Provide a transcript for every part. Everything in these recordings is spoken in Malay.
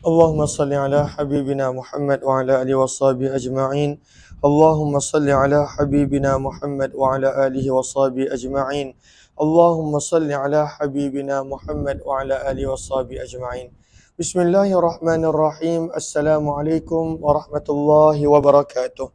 اللهم صل على حبيبنا محمد وعلى آله وصحبه أجمعين. اللهم صل على حبيبنا محمد وعلى آله وصحبه أجمعين. اللهم صل على حبيبنا محمد وعلى آله وصحبه أجمعين. بسم الله الرحمن الرحيم. السلام عليكم ورحمة الله وبركاته.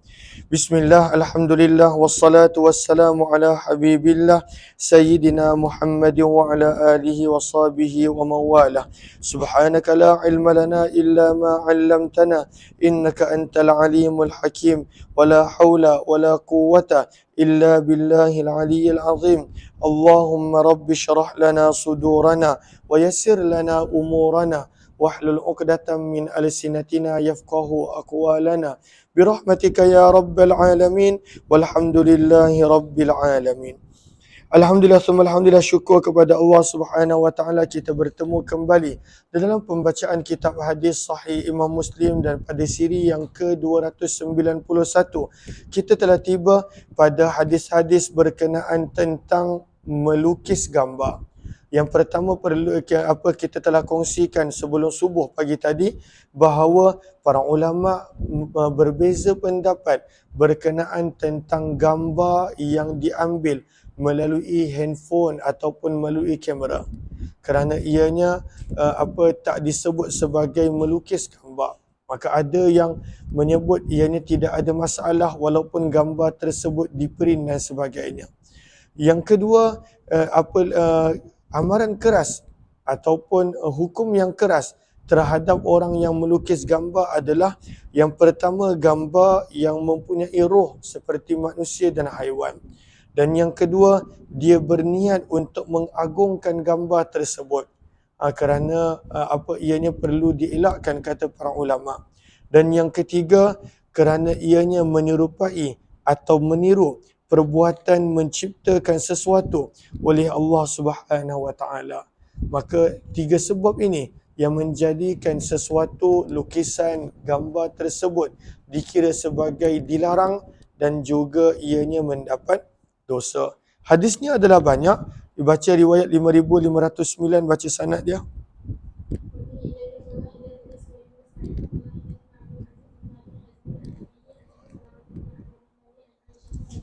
Bismillah, alhamdulillah, wassalatu wassalamu ala habibillah Sayyidina Muhammad wa ala alihi wa sahbihi wa mawalah. Subhanaka la ilma lana illa ma 'allamtana innaka antal alimul hakim. Wa la hawla wa la quwwata illa billahil aliyyil azim. Allahumma rabbi syrah lana sudurana wa yassir lana umurana wahlul 'uqdatam min alsinatina yafqahu aqwalana birahmatika ya rabbal alamin walhamdulillahi rabbil alamin. Alhamdulillah, alhamdulillah, syukur kepada Allah Subhanahu wa taala kita bertemu kembali dalam pembacaan kitab hadis sahih Imam Muslim, dan pada siri yang ke-291 kita telah tiba pada hadis-hadis berkenaan tentang melukis gambar. Yang pertama kita telah kongsikan sebelum subuh pagi tadi bahawa para ulama berbeza pendapat berkenaan tentang gambar yang diambil melalui handphone ataupun melalui kamera, kerana ianya tak disebut sebagai melukis gambar. Maka ada yang menyebut ianya tidak ada masalah walaupun gambar tersebut diprint dan sebagainya. Yang kedua, amaran keras ataupun hukum yang keras terhadap orang yang melukis gambar adalah, yang pertama, gambar yang mempunyai roh seperti manusia dan haiwan. Dan yang kedua, dia berniat untuk mengagungkan gambar tersebut, kerana ianya perlu dielakkan, kata para ulama. Dan yang ketiga, kerana ianya menyerupai atau meniru perbuatan menciptakan sesuatu oleh Allah Subhanahu wa taala. Maka tiga sebab ini yang menjadikan sesuatu lukisan gambar tersebut dikira sebagai dilarang dan juga ianya mendapat dosa. Hadisnya adalah banyak, dibaca riwayat 5509, baca sanad dia.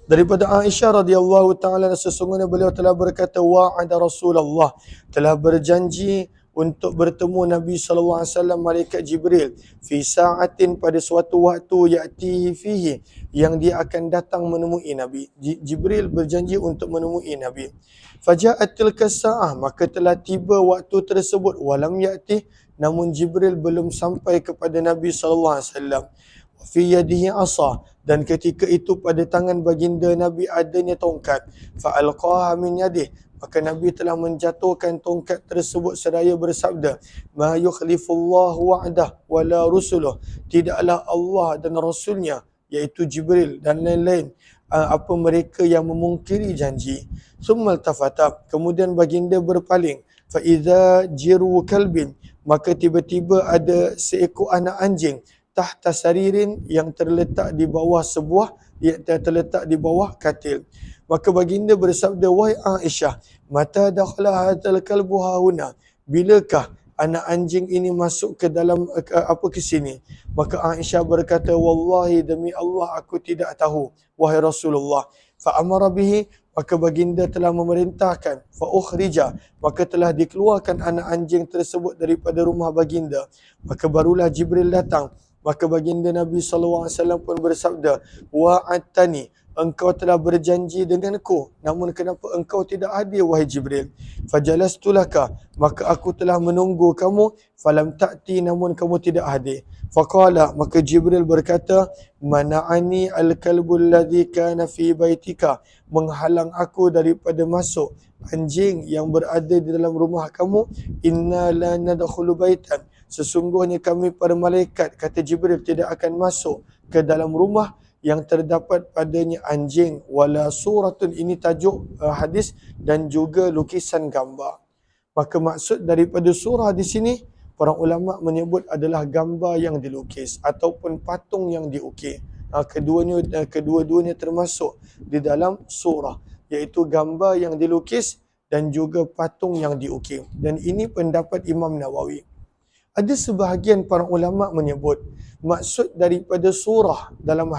Daripada Aisyah radhiyallahu taala, sesungguhnya beliau telah berkata, wa'ada Rasulullah, telah berjanji untuk bertemu Nabi sallallahu alaihi wasallam malaikat Jibril fi sa'atin, pada suatu waktu, ya'ti fihi, yang dia akan datang menemui Nabi. Jibril berjanji untuk menemui Nabi. Faja'at tilka sa'ah, maka telah tiba waktu tersebut, walam ya'ti, namun Jibril belum sampai kepada Nabi sallallahu alaihi wasallam. Fi yadihi asa, dan ketika itu pada tangan baginda Nabi adanya tongkat. Fa'alqaha min yadihi, maka Nabi telah menjatuhkan tongkat tersebut seraya bersabda, ma yukhlifullahu wa'dah wala rusuluh, tidaklah Allah dan Rasulnya, iaitu Jibril dan lain-lain, mereka yang memungkiri janji. Summal tafata, kemudian baginda berpaling. Fa idza jiru kalbin, maka tiba-tiba ada seekor anak anjing, tahta saririn, yang terletak di bawah terletak di bawah katil. Maka baginda bersabda, wahai Aisyah, mata dakhala hadzal kalbu hauna, bilakah anak anjing ini masuk ke dalam ke sini? Maka Aisyah berkata, wallahi, demi Allah, aku tidak tahu, wahai Rasulullah. Fa amara bihi, maka baginda telah memerintahkan. Fa ukhrija, maka telah dikeluarkan anak anjing tersebut daripada rumah baginda. Maka barulah Jibril datang. Maka baginda Nabi SAW pun bersabda, wa'atani, engkau telah berjanji denganku, namun kenapa engkau tidak hadir, wahai Jibril? Fajalastu laka, maka aku telah menunggu kamu, falam ta'ti, namun kamu tidak hadir. Faqala, maka Jibril berkata, mana'ani al-kalbu alladhi kana fi baitika, menghalang aku daripada masuk anjing yang berada di dalam rumah kamu. Inna la nadkhulu baitan, sesungguhnya kami para malaikat, kata Jibril, tidak akan masuk ke dalam rumah yang terdapat padanya anjing, wala suratun, ini tajuk hadis, dan juga lukisan gambar. Maka maksud daripada surah di sini, para ulama menyebut adalah gambar yang dilukis ataupun patung yang diukir. Kedua-duanya termasuk di dalam surah, iaitu gambar yang dilukis dan juga patung yang diukir. Dan ini pendapat Imam Nawawi. Ada sebahagian para ulama menyebut maksud daripada surah dalam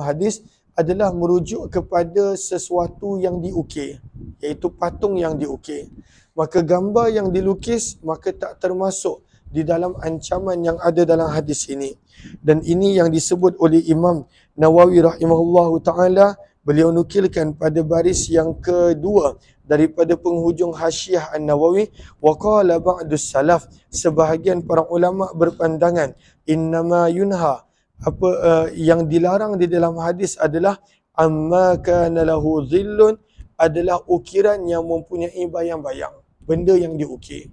hadis, adalah merujuk kepada sesuatu yang diukir, iaitu patung yang diukir. Maka gambar yang dilukis maka tak termasuk di dalam ancaman yang ada dalam hadis ini. Dan ini yang disebut oleh Imam Nawawi rahimahullahu taala. Beliau nukilkan pada baris yang kedua daripada penghujung Hasyiah An-Nawawi, wa qala ba'dus salaf, sebahagian para ulama berpandangan innama yunha, yang dilarang di dalam hadis adalah amma kana lahu dhillun, adalah ukiran yang mempunyai bayang-bayang, benda yang diukir.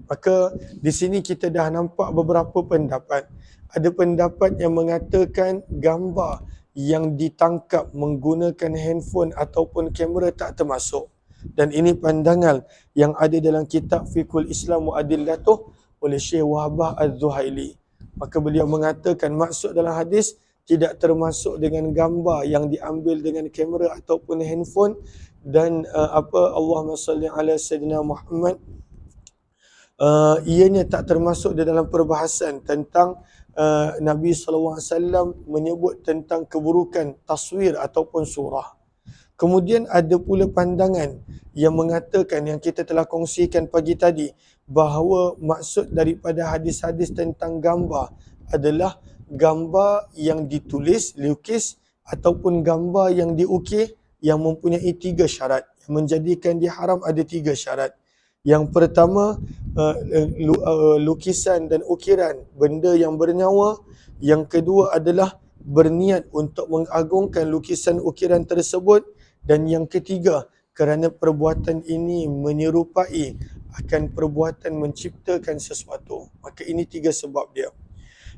Maka di sini kita dah nampak beberapa pendapat. Ada pendapat yang mengatakan gambar yang ditangkap menggunakan handphone ataupun kamera tak termasuk. Dan ini pandangan yang ada dalam kitab Fiqhul Islam wa Adillatuh oleh Syekh Wahbah Az-Zuhaili. Maka beliau mengatakan maksud dalam hadis tidak termasuk dengan gambar yang diambil dengan kamera ataupun handphone. Dan Allahumma salli ala Sayyidina Muhammad, ianya tak termasuk di dalam perbahasan tentang Nabi SAW menyebut tentang keburukan taswir ataupun surah. Kemudian ada pula pandangan yang mengatakan, yang kita telah kongsikan pagi tadi, bahawa maksud daripada hadis-hadis tentang gambar adalah gambar yang ditulis, lukis ataupun gambar yang diukir yang mempunyai 3 syarat. Yang menjadikan dia haram ada 3 syarat. Yang pertama, lukisan dan ukiran benda yang bernyawa. Yang kedua adalah berniat untuk mengagungkan lukisan ukiran tersebut. Dan yang ketiga, kerana perbuatan ini menyerupai akan perbuatan menciptakan sesuatu. Maka ini 3 sebab dia.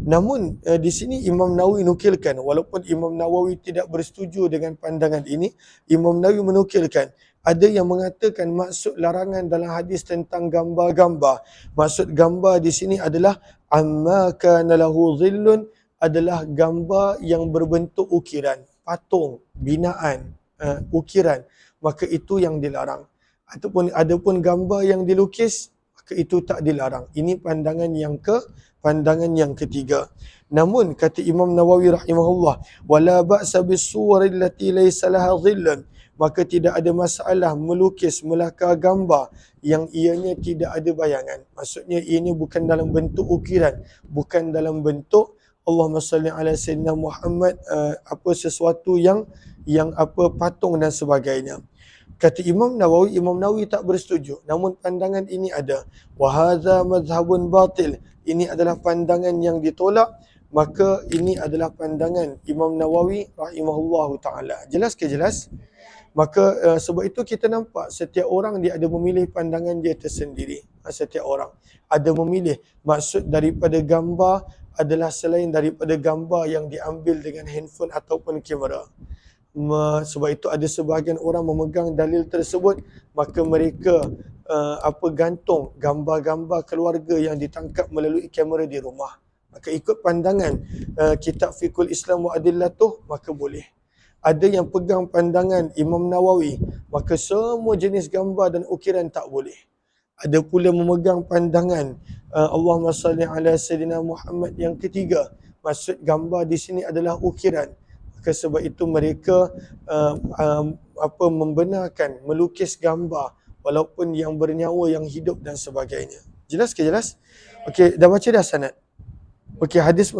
Namun di sini Imam Nawawi nukilkan, walaupun Imam Nawawi tidak bersetuju dengan pandangan ini, Imam Nawawi menukilkan ada yang mengatakan maksud larangan dalam hadis tentang gambar-gambar. Maksud gambar di sini adalah amma kana lahu dhillun, adalah gambar yang berbentuk ukiran, patung, binaan, ukiran. Maka itu yang dilarang. Ataupun adapun gambar yang dilukis, maka itu tak dilarang. Ini pandangan yang ketiga. Namun kata Imam Nawawi rahimahullah, wala ba'sa bis-suwar allati laysa laha dhillun, maka tidak ada masalah melukis melakar gambar yang ianya tidak ada bayangan. Maksudnya ianya bukan dalam bentuk ukiran, bukan dalam bentuk Allahumma salli ala Sayyidina Muhammad, sesuatu yang patung dan sebagainya. Kata Imam Nawawi tak bersetuju. Namun pandangan ini ada. Wa hadza madhhabun batil. Ini adalah pandangan yang ditolak. Maka ini adalah pandangan Imam Nawawi rahimahullahu ta'ala. Jelas ke jelas? Maka sebab itu kita nampak setiap orang dia ada memilih pandangan dia tersendiri. Setiap orang ada memilih maksud daripada gambar adalah selain daripada gambar yang diambil dengan handphone ataupun kamera. Sebab itu ada sebahagian orang memegang dalil tersebut, maka mereka gantung gambar-gambar keluarga yang ditangkap melalui kamera di rumah. Maka ikut pandangan kitab Fiqhul Islam wa Adillatuh, maka boleh. Ada yang pegang pandangan Imam Nawawi, maka semua jenis gambar dan ukiran tak boleh. Ada pula memegang pandangan Allahumma salli ala Sayyidina Muhammad yang ketiga. Maksud gambar di sini adalah ukiran. Maka sebab itu mereka membenarkan melukis gambar walaupun yang bernyawa, yang hidup dan sebagainya. Jelas ke jelas? Okey, dah baca dah sanad? Okey, hadis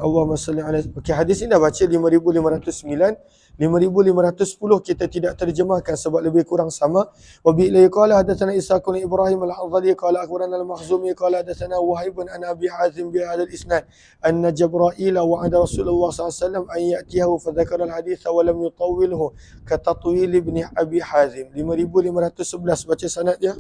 Allahumma salli ala. Okey, hadis ini dah baca 5509, 5510 kita tidak terjemahkan sebab lebih kurang sama. Wa bi ilaihi qala hadatsana Ishaq bin Ibrahim al-Hadhali qala akhbarana al-Makhzumi qala hadatsana Wahib an Abi Hazim bi hadzal isnad anna Jibril wa'ada Rasulullah sallallahu alaihi wasallam an ya'tiyahu fa dzakara al-haditha wa lam yutawwilhu ka tatwil ibn Abi Hazim. 5511 baca sanad dia.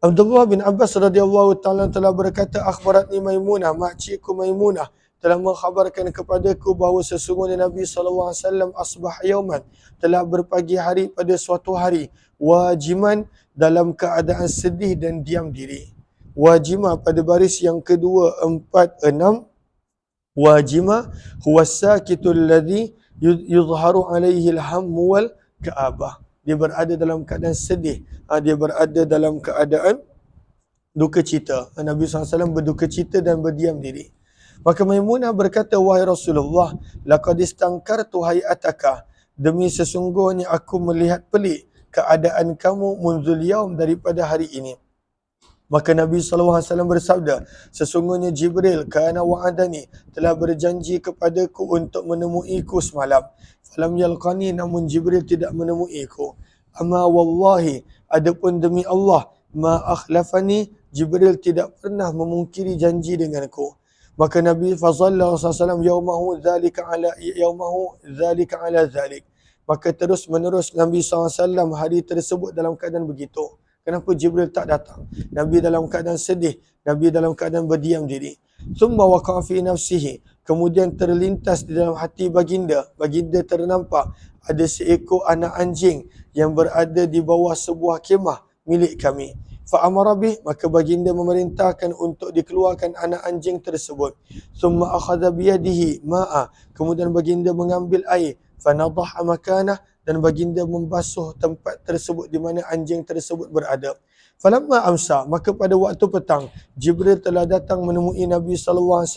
Abdullah bin Abbas radhiyallahu ta'ala telah berkata, akhbaratni Maimunah, makcikku Maimunah telah mengkhabarkan kepadaku bahawa sesungguhnya Nabi SAW asbah yauman, telah berpagi hari pada suatu hari, wajiman, dalam keadaan sedih dan diam diri. Wajimah pada baris yang kedua 46, wajima huwa sakitul ladhi yuzharu alaihi alhammu wal ka'abah. Dia berada dalam keadaan sedih, dia berada dalam keadaan duka cita. Nabi SAW berduka cita dan berdiam diri. Maka Maimunah berkata, wahai Rasulullah, laqad istankartu hayataka, demi sesungguhnya aku melihat pelik keadaan kamu munzul yaum, daripada hari ini. Maka Nabi SAW bersabda, sesungguhnya Jibril kana wa'adani, telah berjanji kepadaku untuk menemuiku semalam. Falam yalqani, namun Jibril tidak menemuiku. Amma wallahi, adapun demi Allah, ma akhlafani, Jibril tidak pernah memungkiri janji denganku. Maka Nabi Rasulullah SAW yaumahu dzalika ala dzalik. Maka terus menerus Nabi SAW hari tersebut dalam keadaan begitu. Kenapa Jibril tak datang? Nabi dalam keadaan sedih, Nabi dalam keadaan berdiam diri. Thumma waqa'a fi nafsihi, kemudian terlintas di dalam hati baginda ternampak ada seekor anak anjing yang berada di bawah sebuah kemah milik kami. Fa'amara bih, maka baginda memerintahkan untuk dikeluarkan anak anjing tersebut. Thumma akhadha biyadihi ma'a, kemudian baginda mengambil air. Fanadhaha makanah, dan baginda membasuh tempat tersebut di mana anjing tersebut berada. Falamma amsa, maka pada waktu petang, Jibril telah datang menemui Nabi SAW.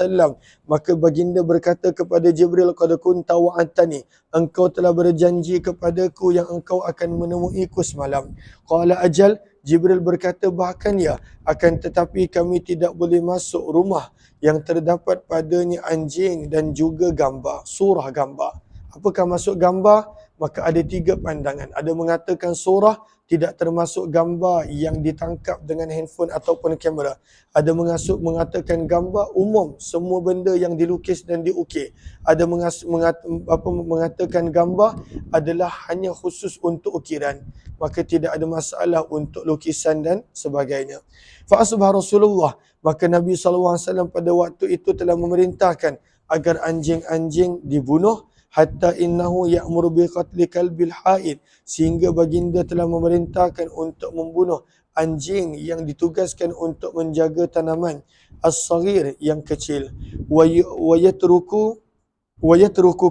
Maka baginda berkata kepada Jibril, qad kunta wa'adtani, engkau telah berjanji kepadaku yang engkau akan menemuiku semalam. Qala ajal, Jibril berkata, bahkan ya, akan tetapi kami tidak boleh masuk rumah yang terdapat padanya anjing dan juga gambar, surah gambar. Apakah masuk gambar? Maka ada 3 pandangan. Ada mengatakan surah tidak termasuk gambar yang ditangkap dengan handphone ataupun kamera. Ada mengatakan gambar umum, semua benda yang dilukis dan diukir. Ada mengatakan gambar adalah hanya khusus untuk ukiran. Maka tidak ada masalah untuk lukisan dan sebagainya. Fa asbah Rasulullah, maka Nabi SAW pada waktu itu telah memerintahkan agar anjing-anjing dibunuh, hatta innahu ya'muru bi qatli kalbil haid, sehingga baginda telah memerintahkan untuk membunuh anjing yang ditugaskan untuk menjaga tanaman, as-saghir, yang kecil, wa yatruku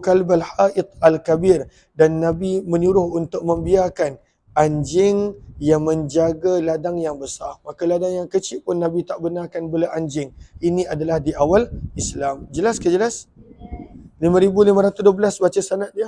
kalbal haid al-kabir, dan Nabi menyuruh untuk membiarkan anjing yang menjaga ladang yang besar. Maka ladang yang kecil pun Nabi tak benarkan bela anjing. Ini adalah di awal Islam. Jelas ke jelas? 5512 baca sanad dia.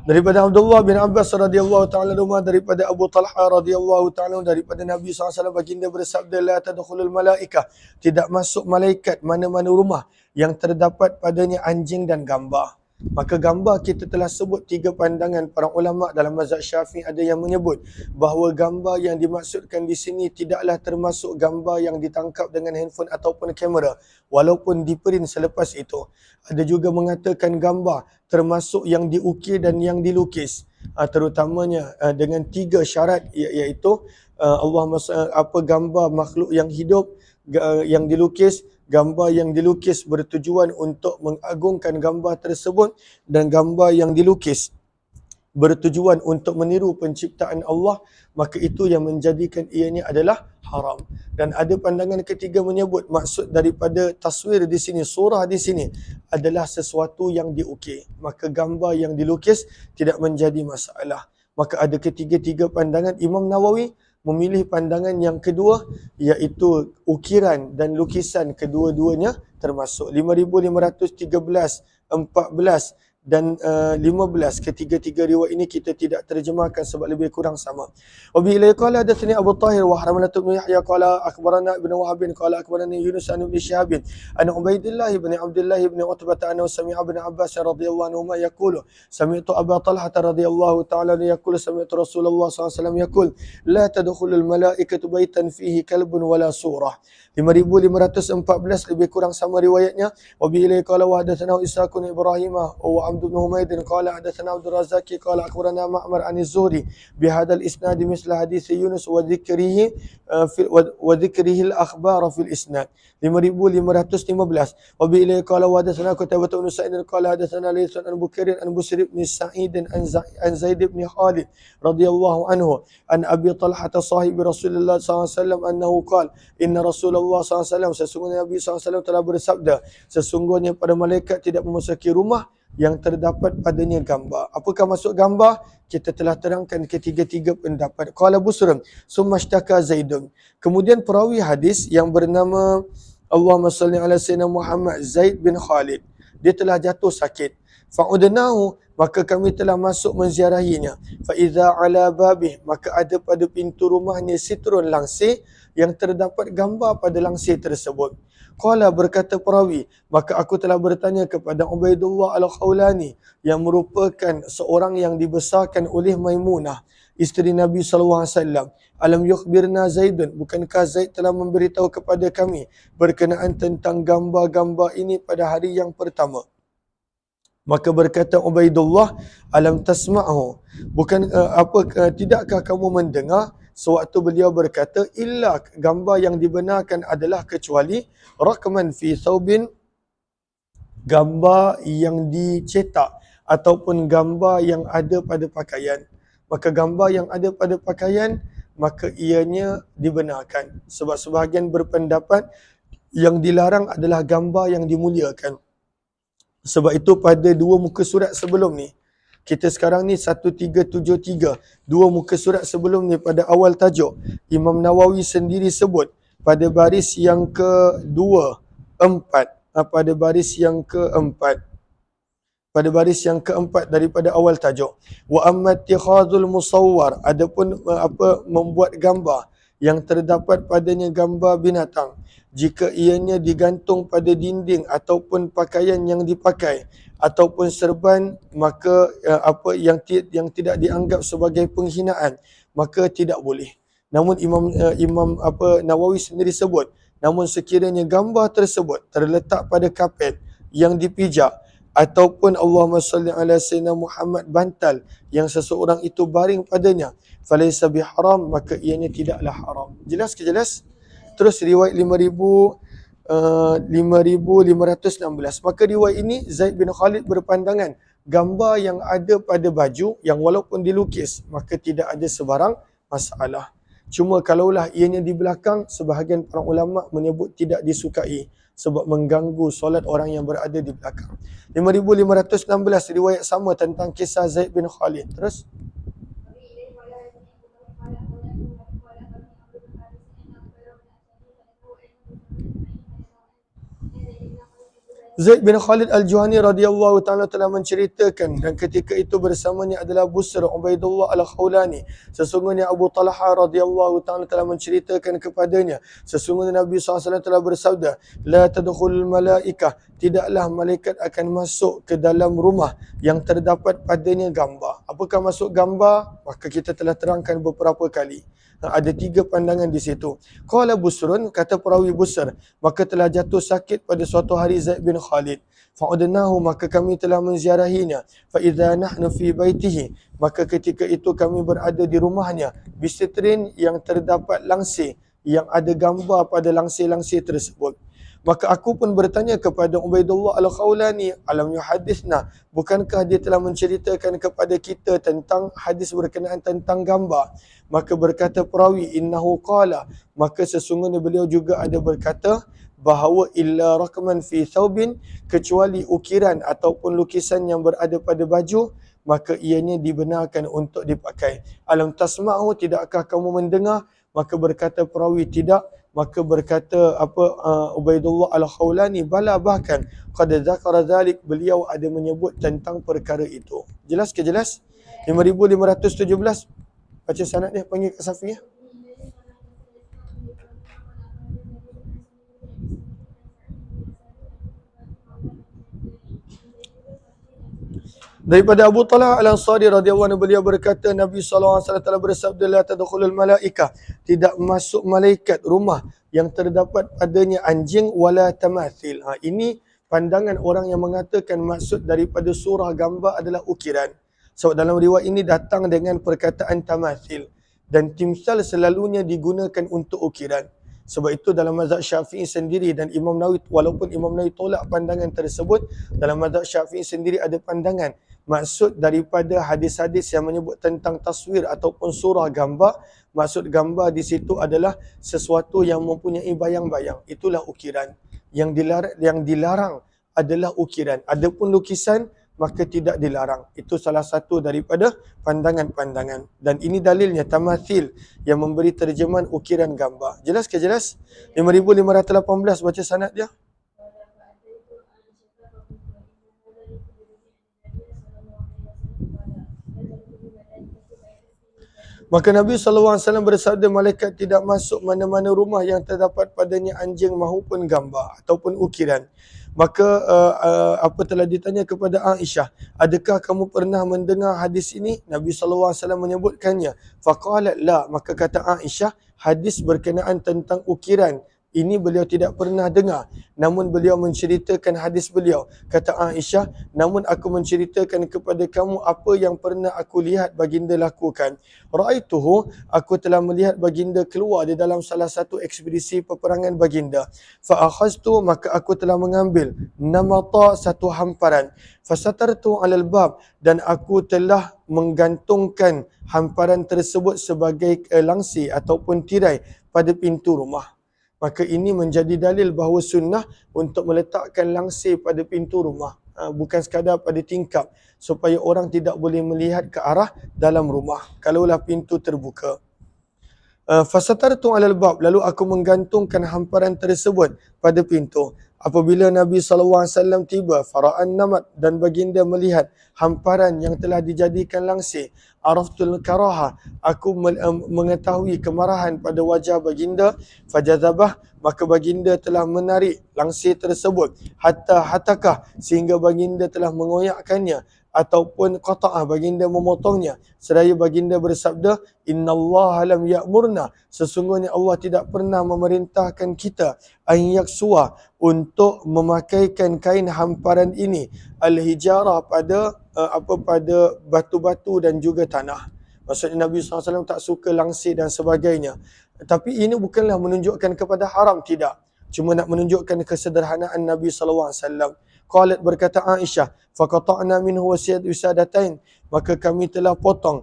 Daripada Abdullah bin Abbas radhiyallahu ta'ala anhu, daripada Abu Talha radhiyallahu ta'ala, daripada Nabi SAW baginda bersabda, la tadkhulul malaikah, tidak masuk malaikat mana-mana rumah yang terdapat padanya anjing dan gambar. Maka gambar kita telah sebut 3 pandangan para ulama dalam mazhab Syafi'i. Ada yang menyebut bahawa gambar yang dimaksudkan di sini tidaklah termasuk gambar yang ditangkap dengan handphone ataupun kamera, walaupun diprint selepas itu. Ada juga mengatakan gambar termasuk yang diukir dan yang dilukis, terutamanya dengan 3 syarat, iaitu gambar makhluk yang hidup yang dilukis, gambar yang dilukis bertujuan untuk mengagungkan gambar tersebut, dan gambar yang dilukis bertujuan untuk meniru penciptaan Allah, maka itu yang menjadikan ianya adalah haram. Dan ada pandangan ketiga menyebut maksud daripada taswir di sini, surah di sini, adalah sesuatu yang diukir. Maka gambar yang dilukis tidak menjadi masalah. Maka ada ketiga-tiga pandangan. Imam Nawawi memilih pandangan yang kedua, iaitu ukiran dan lukisan kedua-duanya termasuk. 5513, 14 dan 15, ketiga-tiga riwayat ini kita tidak terjemahkan sebab lebih kurang sama. Wa bi ilai qala hadatsani Abu Tahir wa Harmalah bin Yahya qala akhbarana Ibn Wahab qala akhbarani Yunus an Ibn Shihab an Ubaidillah bin Abdullah bin Utbah anhu sami'a Ibn Abbas radhiyallahu anhu yaqulu sami'tu Abu Talhah radhiyallahu ta'ala yaqulu sami'tu Rasulullah sallallahu alaihi wasallam yaqul la tadkhulul malaikatu baitan fihi kalbun wala surah. 5514 lebih kurang sama riwayatnya. Wa bi ilai qala wa hadatsana Ishaq bin Ibrahim wa عبد بن حميد قال حدثنا عبد الرزاق قال أخبرنا معمر عن الزهري بهذا الإسناد مثل حديث يونس وذكره الأخبار في الإسناد 5515. وبإليه قال وحدثنا قتيبة بن سعيد قال حدثنا ليث عن بكير عن بسر بن سعيد عن زيد بن خالد رضي الله عنه عن أبي طلحة صاحب رسول الله صلى الله عليه وسلم أنه قال إن رسول الله صلى الله عليه وسلم sesungguhnya Nabi SAW telah bersabda, sesungguhnya pada malaikat tidak memasuki rumah yang terdapat padanya gambar. Apakah maksud gambar? Kita telah terangkan ketiga-tiga pendapat. Qala Busrun summa ishtaka Zaidun. Kemudian perawi hadis yang bernama Allahumma salli ala sayyidina Muhammad, Zaid bin Khalid, dia telah jatuh sakit. Fa'udnahu, maka kami telah masuk menziarahinya. Fa'idha ala babih, maka ada pada pintu rumahnya sitrun langsir yang terdapat gambar pada langsir tersebut. Qala, berkata perawi, maka aku telah bertanya kepada Ubaidullah al-Khawlani yang merupakan seorang yang dibesarkan oleh Maimunah, isteri Nabi SAW. Alam yukhbirna Zaidun, bukankah Zaid telah memberitahu kepada kami berkenaan tentang gambar-gambar ini pada hari yang pertama? Maka berkata Ubaidullah, alam tasma'hu, bukan tidakkah kamu mendengar sewaktu beliau berkata, illa, gambar yang dibenarkan adalah kecuali rakman fi thawbin, gambar yang dicetak ataupun gambar yang ada pada pakaian. Maka gambar yang ada pada pakaian, maka ianya dibenarkan. Sebab sebahagian berpendapat yang dilarang adalah gambar yang dimuliakan. Sebab itu pada dua muka surat sebelum ni, kita sekarang ni 1373, dua muka surat sebelum ni pada awal tajuk, Imam Nawawi sendiri sebut pada baris yang pada baris yang keempat daripada awal tajuk, wa amma ittikhadul musawwar, adapun membuat gambar yang terdapat padanya gambar binatang, jika ianya digantung pada dinding ataupun pakaian yang dipakai ataupun serban, maka yang tidak dianggap sebagai penghinaan, maka tidak boleh. Namun Imam Nawawi sendiri sebut, namun sekiranya gambar tersebut terletak pada kapet yang dipijak ataupun Allahumma salli ala sayyidina Muhammad, bantal yang seseorang itu baring padanya, falaysa biharam, maka ianya tidaklah haram. Jelas ke jelas? Terus riwayat 5516. Maka riwayat ini Zaid bin Khalid berpandangan gambar yang ada pada baju yang walaupun dilukis, maka tidak ada sebarang masalah. Cuma kalaulah ianya di belakang, sebahagian para ulama menyebut tidak disukai sebab mengganggu solat orang yang berada di belakang. 5516 riwayat sama tentang kisah Zaid bin Khalid. Terus Zaid bin Khalid al-Juhani radhiyallahu ta'ala telah menceritakan, dan ketika itu bersamanya adalah Busr Ubaidullah al-Khawlani. Sesungguhnya Abu Talha radhiyallahu ta'ala telah menceritakan kepadanya, sesungguhnya Nabi SAW telah bersabda, la tadkhulul malaikah, tidaklah malaikat akan masuk ke dalam rumah yang terdapat padanya gambar. Apakah masuk gambar? Maka kita telah terangkan beberapa kali. Ada tiga pandangan di situ. Qala Busrun, kata perawi Busr, maka telah jatuh sakit pada suatu hari Zaid bin Khalid. Fa'udnahu, maka kami telah menziarahinya. Fa'idha nahnu fi baitihi, maka ketika itu kami berada di rumahnya. Bisitrin, yang terdapat langsir, yang ada gambar pada langsir-langsir tersebut. Maka aku pun bertanya kepada Ubaidullah al-Khawlani, alam yuhadithna, bukankah dia telah menceritakan kepada kita tentang hadis berkenaan tentang gambar? Maka berkata perawi, innahu qala, maka sesungguhnya beliau juga ada berkata bahawa illa rakman fi thawbin, kecuali ukiran ataupun lukisan yang berada pada baju, maka ianya dibenarkan untuk dipakai. Alam tasma'u, tidakkah kamu mendengar? Maka berkata perawi, tidak. Maka berkata Ubaidullah al-Khawlani, bala, bahkan qad dzakara dzalik, beliau ada menyebut tentang perkara itu. Jelas ke jelas? 5517. Baca sanad dia, panggil Kak Safiyah. Daripada Abu Talha al-Ansari radhiyallahu anhu, beliau berkata, Nabi SAW telah bersabda, la tadkhulul malaikah, tidak masuk malaikat rumah yang terdapat padanya anjing wala tamathil. Ini pandangan orang yang mengatakan maksud daripada surah gambar adalah ukiran. Sebab dalam riwayat ini datang dengan perkataan tamathil. Dan timsal selalunya digunakan untuk ukiran. Sebab itu dalam mazhab Syafi'i sendiri dan Imam Nawawi, walaupun Imam Nawawi tolak pandangan tersebut, dalam mazhab Syafi'i sendiri ada pandangan maksud daripada hadis-hadis yang menyebut tentang taswir ataupun surah gambar, maksud gambar di situ adalah sesuatu yang mempunyai bayang-bayang. Itulah ukiran. Yang dilarang adalah ukiran. Adapun lukisan maka tidak dilarang. Itu salah satu daripada pandangan-pandangan. Dan ini dalilnya tamathil yang memberi terjemahan ukiran gambar. Jelas ke jelas? 5518 baca sanad dia. Maka Nabi SAW bersabda, malaikat tidak masuk mana-mana rumah yang terdapat padanya anjing mahupun gambar ataupun ukiran. Maka apa telah ditanya kepada Aisyah, adakah kamu pernah mendengar hadis ini? Nabi SAW menyebutkannya. Faqalat la, maka kata Aisyah, hadis berkenaan tentang ukiran ini beliau tidak pernah dengar. Namun beliau menceritakan hadis beliau. Kata Aisyah, namun aku menceritakan kepada kamu apa yang pernah aku lihat baginda lakukan. Ra'aituhu, aku telah melihat baginda keluar di dalam salah satu ekspedisi peperangan baginda. Fa'akhaztu, maka aku telah mengambil namata, satu hamparan. Fasatartu alal bab, dan aku telah menggantungkan hamparan tersebut sebagai langsi ataupun tirai pada pintu rumah. Maka ini menjadi dalil bahawa sunnah untuk meletakkan langsir pada pintu rumah. Bukan sekadar pada tingkap, supaya orang tidak boleh melihat ke arah dalam rumah kalaulah pintu terbuka. Fasatartu alal bab, lalu aku menggantungkan hamparan tersebut pada pintu. Apabila Nabi SAW tiba, fara'an namat, dan baginda melihat hamparan yang telah dijadikan langsir, araftul karaha, aku mengetahui kemarahan pada wajah baginda, fajazabah, maka baginda telah menarik langsir tersebut, hatta hatakah, sehingga baginda telah mengoyakkannya, ataupun qata'ah, baginda memotongnya, seraya baginda bersabda, innallaha lam ya'murna, sesungguhnya Allah tidak pernah memerintahkan kita an yaksua, untuk memakaikan kain hamparan ini al-hijarah, pada pada batu-batu dan juga tanah. Maksudnya Nabi SAW tak suka langsir dan sebagainya. Tapi ini bukanlah menunjukkan kepada haram, tidak. Cuma nak menunjukkan kesederhanaan Nabi SAW. Qalat, berkata Aisyah, faqata'na minhu wisadatain, maka kami telah potong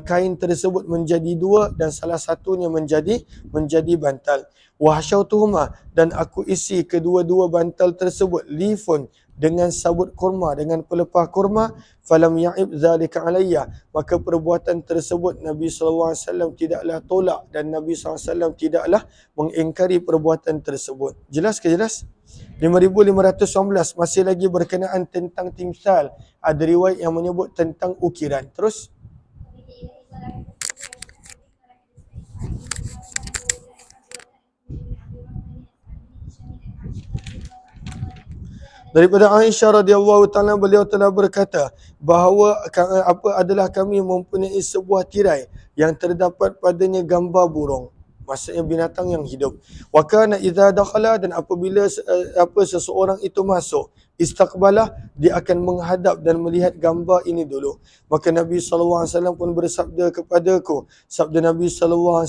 kain tersebut menjadi dua dan salah satunya menjadi bantal. Wahsyautuhuma, dan aku isi kedua-dua bantal tersebut lifun, dengan sabut kurma, dengan pelepah kurma. Falam ya'ib zalika alayya, maka perbuatan tersebut Nabi SAW tidaklah tolak dan Nabi SAW tidaklah mengingkari perbuatan tersebut. Jelas ke jelas? 5519 masih lagi berkenaan tentang timsal. Ada riwayat yang menyebut tentang ukiran. Terus daripada Aisyah radhiyallahu taala, beliau telah berkata bahawa adalah kami mempunyai sebuah tirai yang terdapat padanya gambar burung, maksudnya binatang yang hidup. Wa kana idza dakhala, dan apabila seseorang itu masuk, istaqbalah, dia akan menghadap dan melihat gambar ini dulu. Maka Nabi SAW pun bersabda kepadaku, sabda Nabi SAW,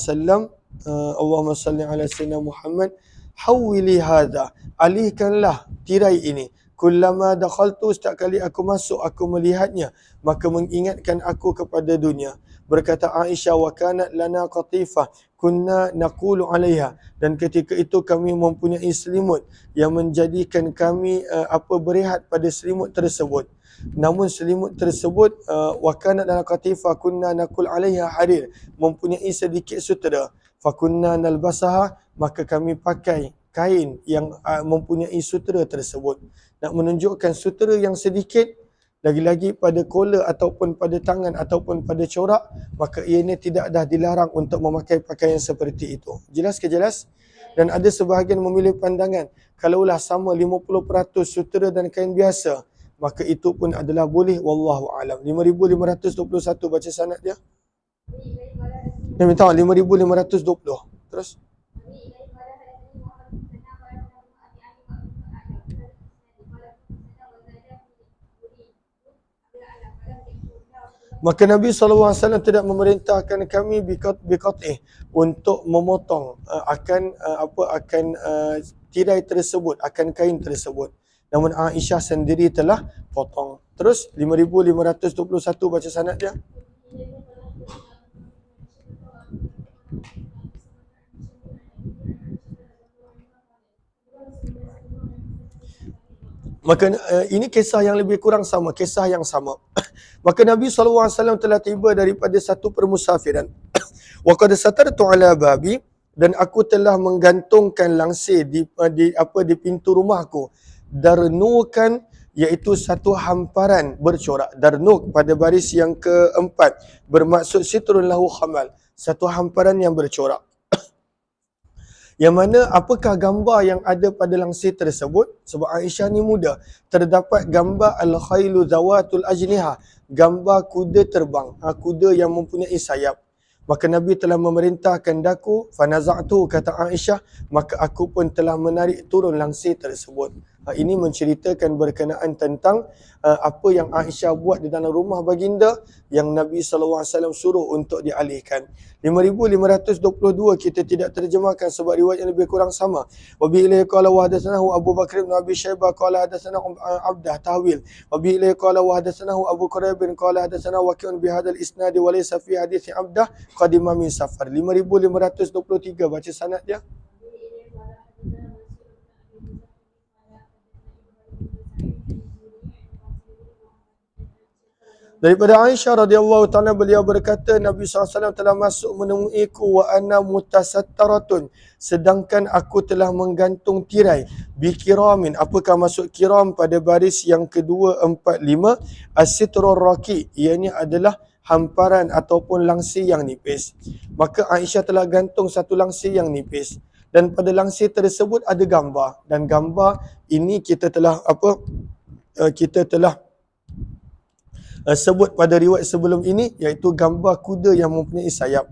Allahumma salli ala sayyidina Muhammad, hawili hadha, alihkanlah tirai ini. Kullama dakhaltu, setiap kali aku masuk aku melihatnya, maka mengingatkan aku kepada dunia. Berkata Aisyah, wa kanat lana qatifah kunna naqulu alaiha, dan ketika itu kami mempunyai selimut yang menjadikan kami berehat pada selimut tersebut. Namun selimut tersebut wa kanat lana qatifah kunna naqul alaiha harir, mempunyai sedikit sutera. Fakunna nalbasaha, maka kami pakai kain yang mempunyai sutera tersebut. Nak menunjukkan sutera yang sedikit, lagi-lagi pada kola ataupun pada tangan ataupun pada corak, maka ianya tidak dah dilarang untuk memakai pakaian seperti itu. Jelas ke jelas? Dan ada sebahagian memilih pandangan, kalaulah sama 50% sutera dan kain biasa, maka itu pun adalah boleh, wallahu alam. 5521 baca sanad dia. Dia minta 5520. Terus Maka Nabi SAW tidak memerintahkan kami biqat'ih untuk memotong tirai tersebut, akan kain tersebut. Namun Aisyah sendiri telah potong. Terus 5521 baca sanad dia. Maka ini kisah yang lebih kurang sama, kisah yang sama. Maka Nabi SAW telah tiba daripada satu permusafiran. Wa qad satartu ala babi, dan aku telah menggantungkan langsir di pintu rumahku. Darnukan, iaitu satu hamparan bercorak. Darnuk pada baris yang keempat bermaksud sitrun lahu khamal, satu hamparan yang bercorak. Yang mana apakah gambar yang ada pada langsir tersebut? Sebab Aisyah ni muda. Terdapat gambar al-khailu zawatul ajniha, gambar kuda terbang, kuda yang mempunyai sayap. Maka Nabi telah memerintahkan daku, fanaza'tu, kata Aisyah, maka aku pun telah menarik turun langsir tersebut. Ini menceritakan berkenaan tentang apa yang Aisyah buat di dalam rumah baginda yang Nabi SAW suruh untuk dialihkan. 5522 kita tidak terjemahkan sebab riwayat yang lebih kurang sama. Wa bi ilaihi qala wa hadatsanahu Abu Bakr bin Abi Syaibah qala hadatsana Abdah tahwil. Wa bi ilaihi qala wa hadatsanahu Abu Quraib bin qala hadatsana Waqi'un bi hadzal isnad wa laysa fi hadits Abdah qadima min safar. 5523 baca sanad dia. Daripada Aisyah radhiyallahu ta'ala, beliau berkata, Nabi SAW telah masuk menemuiku wa ana mutasattaratun, sedangkan aku telah menggantung tirai bikiramin. Apakah maksud kiram pada baris yang kedua 45? As-sitrur raqi, ianya adalah hamparan ataupun langsir yang nipis. Maka Aisyah telah gantung satu langsir yang nipis, dan pada langsir tersebut ada gambar, dan gambar ini kita telah sebut pada riwayat sebelum ini, iaitu gambar kuda yang mempunyai sayap.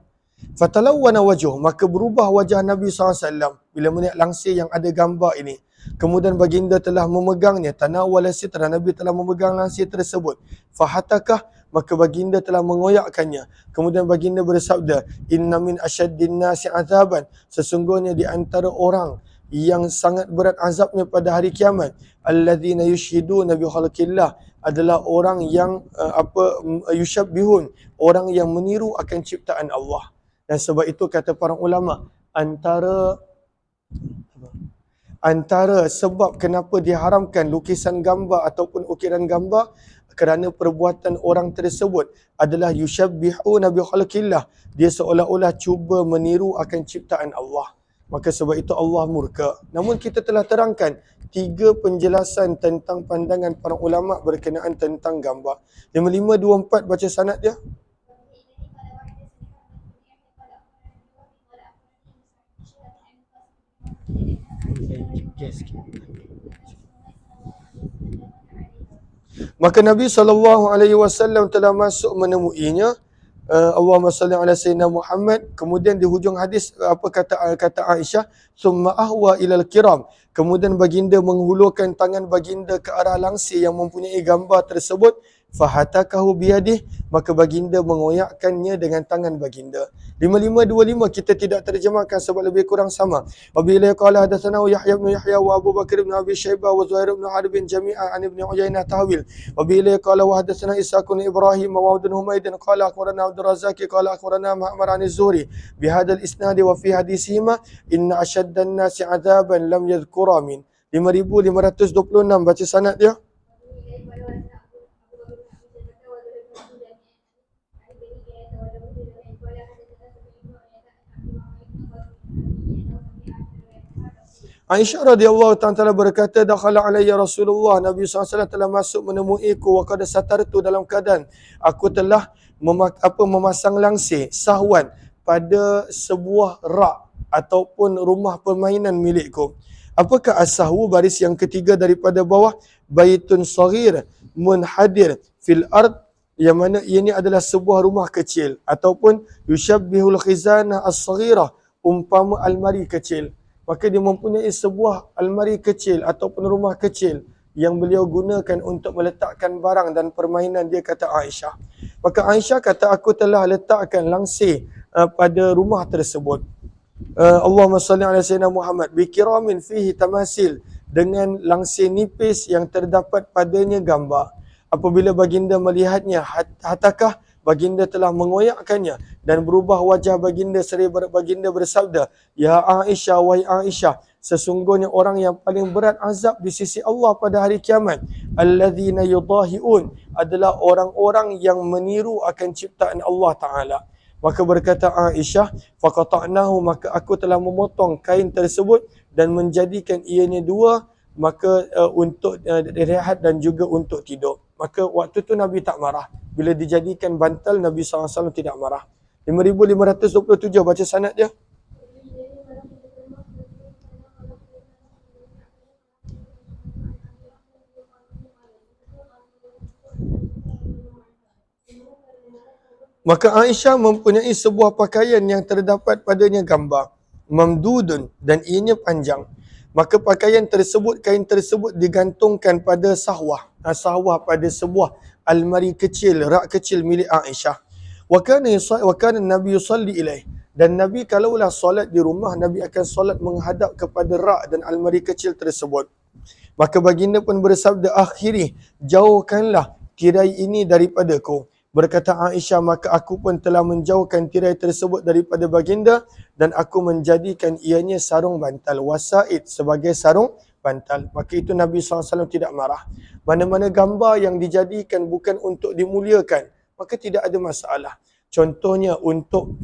Fatalawwana wajh, maka berubah wajah Nabi SAW bila melihat langsir yang ada gambar ini. Kemudian baginda telah memegangnya, tanawwala sitra, Nabi telah memegang langsir tersebut. Fahatakah, maka baginda telah mengoyakkannya. Kemudian baginda bersabda, inna min asyaddin nasi azaban, sesungguhnya di antara orang yang sangat berat azabnya pada hari kiamat, alladzina yushhiduna bi khalqillah, adalah orang yang yushabbihun, orang yang meniru akan ciptaan Allah. Dan sebab itu kata para ulama, antara sebab kenapa diharamkan lukisan gambar ataupun ukiran gambar, kerana perbuatan orang tersebut adalah yushabbihuna bi khalqillah, dia seolah-olah cuba meniru akan ciptaan Allah. Maka sebab itu Allah murka. Namun kita telah terangkan 3 penjelasan tentang pandangan para ulama berkenaan tentang gambar. 5524 baca sanad dia. Maka Nabi SAW telah masuk menemuinya. Allahumma salli ala sayyidina Muhammad. Kemudian di hujung hadis apa kata Aisyah, summa ahwa ilal kiram, kemudian baginda menghulurkan tangan baginda ke arah langsir yang mempunyai gambar tersebut. Fahatakahu biyadih, maka baginda mengoyakkannya dengan tangan baginda. 5525 kita tidak terjemahkan sebab lebih kurang sama. Wa bila qala hadatsana Yahya bin Yahya wa Abu Bakr bin Abi Syaibah wa Zuhair bin Harb jami'an an Ibn Uyainah tahwil. Wa bila qala wa hadatsana Ishaq bin Ibrahim wa Abdul Humaid qala akhbarana Abdul Razzaq qala akhbarana Ma'mar an Az-Zuhri bi hadzal isnad wa fi hadisihima inna ashaddan nasi 'adaban lam yadhkura min. 5526 baca sanad dia. Aisyah radhiyallahu ta'ala berkata, dakhala alayya Rasulullah, Nabi SAW telah masuk menemuiku wa qad satartu, dalam keadaan aku telah memasang langsir sahwan pada sebuah rak ataupun rumah permainan milikku. Apakah as-sahwu? Baris yang ketiga daripada bawah, baitun saghir munhadir fil ard, yang mana ini adalah sebuah rumah kecil ataupun yushabbihul khizanah as-saghirah, umpama almari kecil. Maka dia mempunyai sebuah almari kecil ataupun rumah kecil yang beliau gunakan untuk meletakkan barang dan permainan dia, kata Aisyah. Maka Aisyah kata, aku telah letakkan langsir pada rumah tersebut. Allahumma salli ala sayyidina Muhammad bikiramin fihi tamasil, dengan langsir nipis yang terdapat padanya gambar. Apabila baginda melihatnya, hatakah baginda telah mengoyakkannya dan berubah wajah baginda seraya baginda bersabda, ya Aisyah, wahai Aisyah, sesungguhnya orang yang paling berat azab di sisi Allah pada hari kiamat, alladzina yudahiun, adalah orang-orang yang meniru akan ciptaan Allah Ta'ala. Maka berkata Aisyah, faqata'nahu, maka aku telah memotong kain tersebut dan menjadikan ianya dua, maka untuk rehat dan juga untuk tidur. Maka waktu tu Nabi tak marah. Bila dijadikan bantal, Nabi SAW tidak marah. 5527 baca sanad dia. Maka Aisyah mempunyai sebuah pakaian yang terdapat padanya gambar, mamdudun, dan ianya panjang. Maka pakaian tersebut, kain tersebut digantungkan pada sahwah. Sahwah pada sebuah almari kecil, rak kecil milik Aisyah. Wa kana Nabi yusalli ilaih. Dan Nabi kalaulah solat di rumah, Nabi akan solat menghadap kepada rak dan almari kecil tersebut. Maka baginda pun bersabda, akhiri, jauhkanlah tirai ini daripadaku. Berkata Aisyah, maka aku pun telah menjauhkan tirai tersebut daripada baginda dan aku menjadikan ianya sarung bantal, wasaid, sebagai sarung bantal. Maka itu Nabi SAW tidak marah. Mana-mana gambar yang dijadikan bukan untuk dimuliakan, maka tidak ada masalah. Contohnya untuk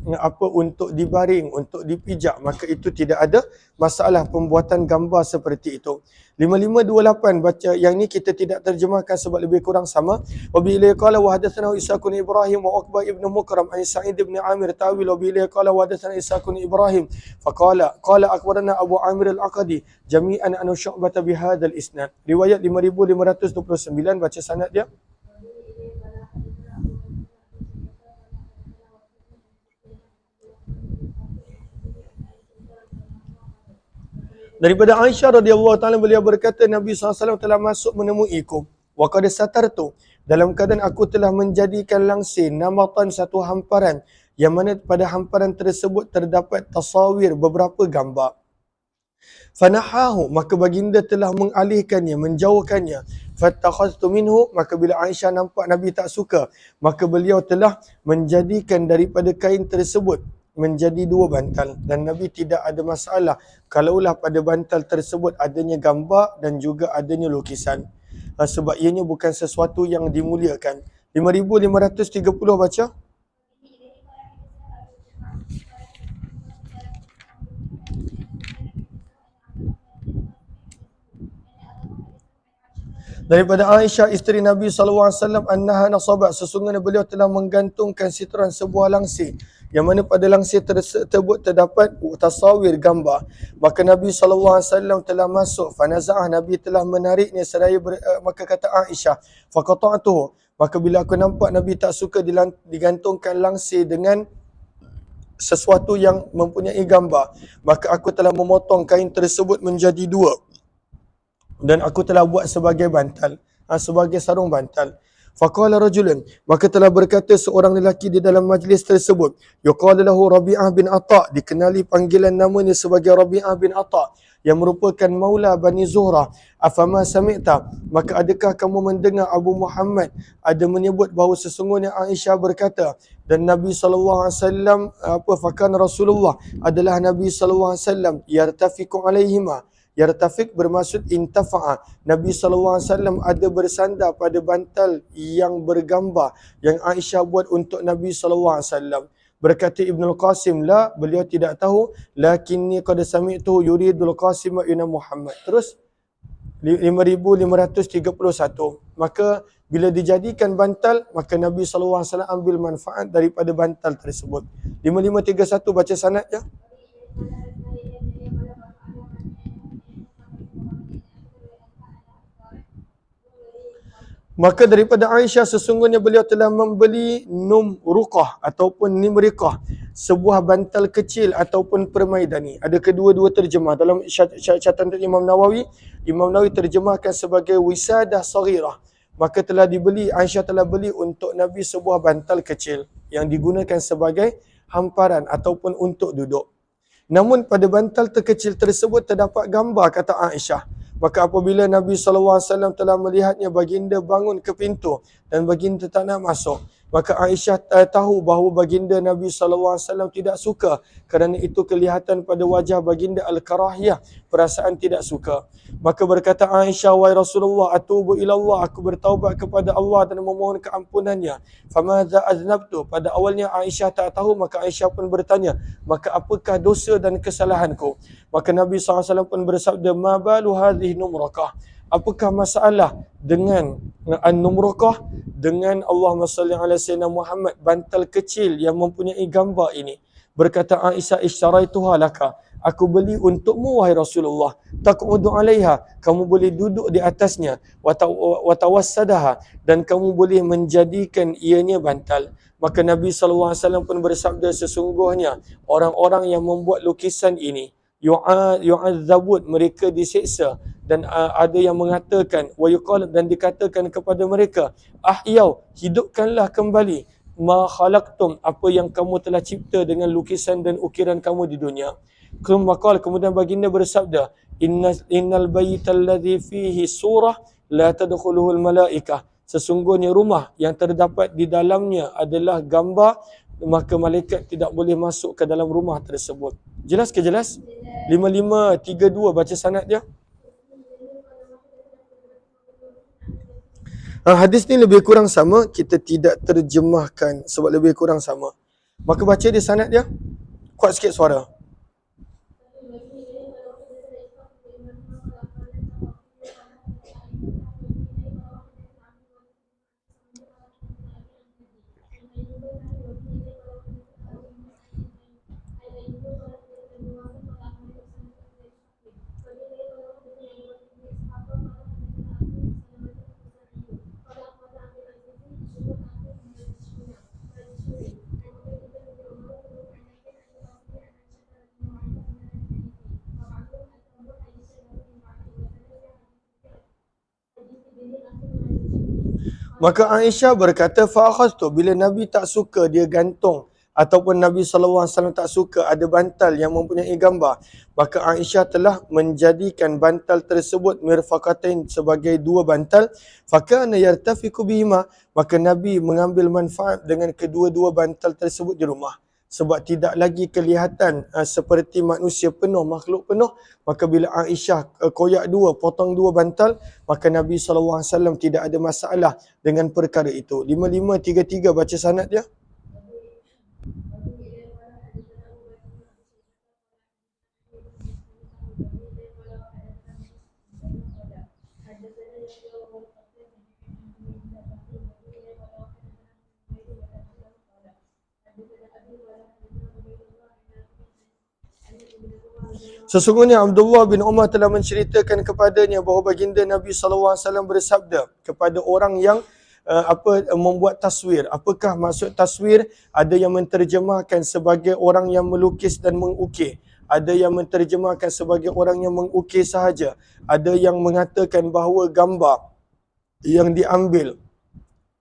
dibaring, untuk dipijak, maka itu tidak ada masalah pembuatan gambar seperti itu. 5528 baca yang ni kita tidak terjemahkan sebab lebih kurang sama. Wa bi ilay qala wa hadatsana Ishaq bin Ibrahim wa Uqbah ibn Mukram an Sa'id bin Amir tawil wa bi ilay qala wa hadatsana Ishaq bin Ibrahim faqala qala akhbarana Abu Amir al-Aqadi jami'an an Syu'bah bi hadzal isnad. Riwayat 5529 baca sanad dia. Daripada Aisyah radhiyallahu taala, beliau berkata, Nabi SAW telah masuk menemuiku. Wa qad satartu, dalam keadaan aku telah menjadikan langsir namatan, satu hamparan, yang mana pada hamparan tersebut terdapat tasawir, beberapa gambar. Fanahahu, maka baginda telah mengalihkannya, menjauhkannya. Fattakhadtu minhu, maka bila Aisyah nampak Nabi tak suka, maka beliau telah menjadikan daripada kain tersebut menjadi dua bantal, dan Nabi tidak ada masalah kalaulah pada bantal tersebut adanya gambar dan juga adanya lukisan, sebab ianya bukan sesuatu yang dimuliakan. 5530 baca. Daripada Aisyah isteri Nabi SAW, annaha nasabat, sesungguhnya beliau telah menggantungkan sitran, sebuah langsir, yang mana pada langsir tersebut terdapat tasawir, gambar. Maka Nabi SAW telah masuk, fanaza'ah, Nabi telah menariknya seraya maka kata Aisyah, faqata'tuhu, maka bila aku nampak Nabi tak suka digantungkan langsir dengan sesuatu yang mempunyai gambar, maka aku telah memotong kain tersebut menjadi dua dan aku telah buat sebagai bantal, sebagai sarung bantal. Faqala rajulun, maka telah berkata seorang lelaki di dalam majlis tersebut, yuqalu lahu Rabi'ah bin Atha, dikenali panggilan namanya sebagai Rabi'ah bin Atha, yang merupakan maula Bani Zuhrah. Afama sami'ta, maka adakah kamu mendengar Abu Muhammad ada menyebut bahawa sesungguhnya Aisyah berkata, dan Nabi SAW, fakan Rasulullah, adalah Nabi SAW, yartafiqu alaihima, yartafiq bermaksud intafa'a, Nabi SAW ada bersandar pada bantal yang bergambar yang Aisyah buat untuk Nabi SAW. Berkata Ibnul Qasim, la, beliau tidak tahu, lakinni qad sami'tu yuridul Qasim wa Muhammad. Terus 5531. Maka bila dijadikan bantal, maka Nabi SAW ambil manfaat daripada bantal tersebut. 5531 baca sanad ya. Maka daripada Aisyah, sesungguhnya beliau telah membeli numruqah ataupun nimriqah, sebuah bantal kecil ataupun permaidani. Ada kedua-dua terjemah. Dalam catatan Imam Nawawi, Imam Nawawi terjemahkan sebagai wisadah saghirah. Maka Aisyah telah beli untuk Nabi sebuah bantal kecil yang digunakan sebagai hamparan ataupun untuk duduk. Namun pada bantal terkecil tersebut terdapat gambar, kata Aisyah. Maka apabila Nabi SAW telah melihatnya, baginda bangun ke pintu dan baginda tak nak masuk. Maka Aisyah tahu bahawa baginda Nabi SAW tidak suka. Kerana itu kelihatan pada wajah baginda al-karahiyah, perasaan tidak suka. Maka berkata Aisyah, wahai Rasulullah, atubu ilallah, aku bertaubat kepada Allah dan memohon keampunannya. Famadza aznabtu, pada awalnya Aisyah tak tahu, maka Aisyah pun bertanya, maka apakah dosa dan kesalahanku? Maka Nabi SAW pun bersabda, ma balu hadhihi numrakah, apakah masalah dengan an-numrakah, dengan Allahumma salli ala sayyidina Muhammad, bantal kecil yang mempunyai gambar ini? Berkata Aisyah, ishtaraituha laka, aku beli untukmu wahai Rasulullah. Taq'udu 'alaiha, kamu boleh duduk di atasnya, wa tawassadaha, dan kamu boleh menjadikan ianya bantal. Maka Nabi SAW pun bersabda, sesungguhnya orang-orang yang membuat lukisan ini yu'adzabun, mereka diseksa. Dan ada yang mengatakan, wa yuqal, dan dikatakan kepada mereka, ahyau, hidupkanlah kembali, ma khalaqtum, apa yang kamu telah cipta dengan lukisan dan ukiran kamu di dunia. Kemudian baginda bersabda, innal baytal ladzi fihi surah la tadkhuluhu al malaikah, sesungguhnya rumah yang terdapat di dalamnya adalah gambar, maka malaikat tidak boleh masuk ke dalam rumah tersebut. Jelas ke jelas? 5532 baca sanad dia. Hadis ni lebih kurang sama, kita tidak terjemahkan sebab lebih kurang sama. Maka baca dia sanad dia. Kuat sikit suara. Maka Aisyah berkata, fa'akhadtu, bila Nabi tak suka dia gantung ataupun Nabi SAW tak suka ada bantal yang mempunyai gambar, maka Aisyah telah menjadikan bantal tersebut mirfaqatain, sebagai dua bantal. Fakana yartafiqu bihima, maka Nabi mengambil manfaat dengan kedua-dua bantal tersebut di rumah. Sebab tidak lagi kelihatan seperti manusia penuh, makhluk penuh. Maka bila Aisyah koyak dua, potong dua bantal, maka Nabi SAW tidak ada masalah dengan perkara itu. 5533 baca sanad dia. Sesungguhnya Abdullah bin Umar telah menceritakan kepadanya bahawa baginda Nabi SAW bersabda kepada orang yang membuat taswir. Apakah maksud taswir? Ada yang menterjemahkan sebagai orang yang melukis dan mengukir. Ada yang menterjemahkan sebagai orang yang mengukir sahaja. Ada yang mengatakan bahawa gambar yang diambil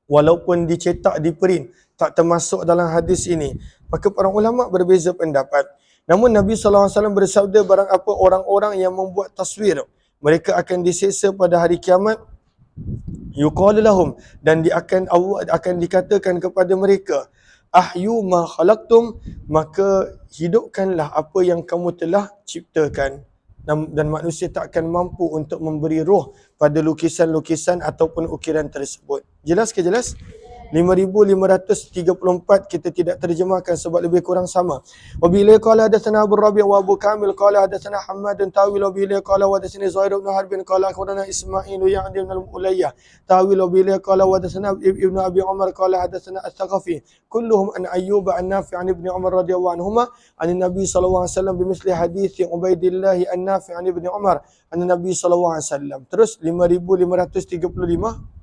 walaupun dicetak, di print, tak termasuk dalam hadis ini. Maka para ulama berbeza pendapat. Namun Nabi SAW bersabda, barang apa orang-orang yang membuat taswir, mereka akan diseksa pada hari kiamat. Yuqalu lahum, dan Allah akan dikatakan kepada mereka, ahyu ma khalaqtum, maka hidupkanlah apa yang kamu telah ciptakan. Dan manusia tak akan mampu untuk memberi roh pada lukisan-lukisan ataupun ukiran tersebut. Jelas ke jelas? 5534 kita tidak terjemahkan sebab lebih kurang sama. Wa bila qala hadatsana Abu Rabi' wa Abu Kamil qala hadatsana Hammad tawil wa bila qala wa hadatsani Zuhair bin Harb qala akhbarana Isma'il ya'ni bin al-Ulayyah tawil wa bila qala wa hadatsana Ibnu Abi Umar qala hadatsana Al-Thaqafi kulluhum an Ayyub an Nafi' an Ibni Umar radhiyallahu anhuma an Nabi sallallahu alaihi wasallam bimithli hadits Ubaidillah an Nafi' an Ibni Umar an Nabi sallallahu alaihi wasallam. Terus 5535.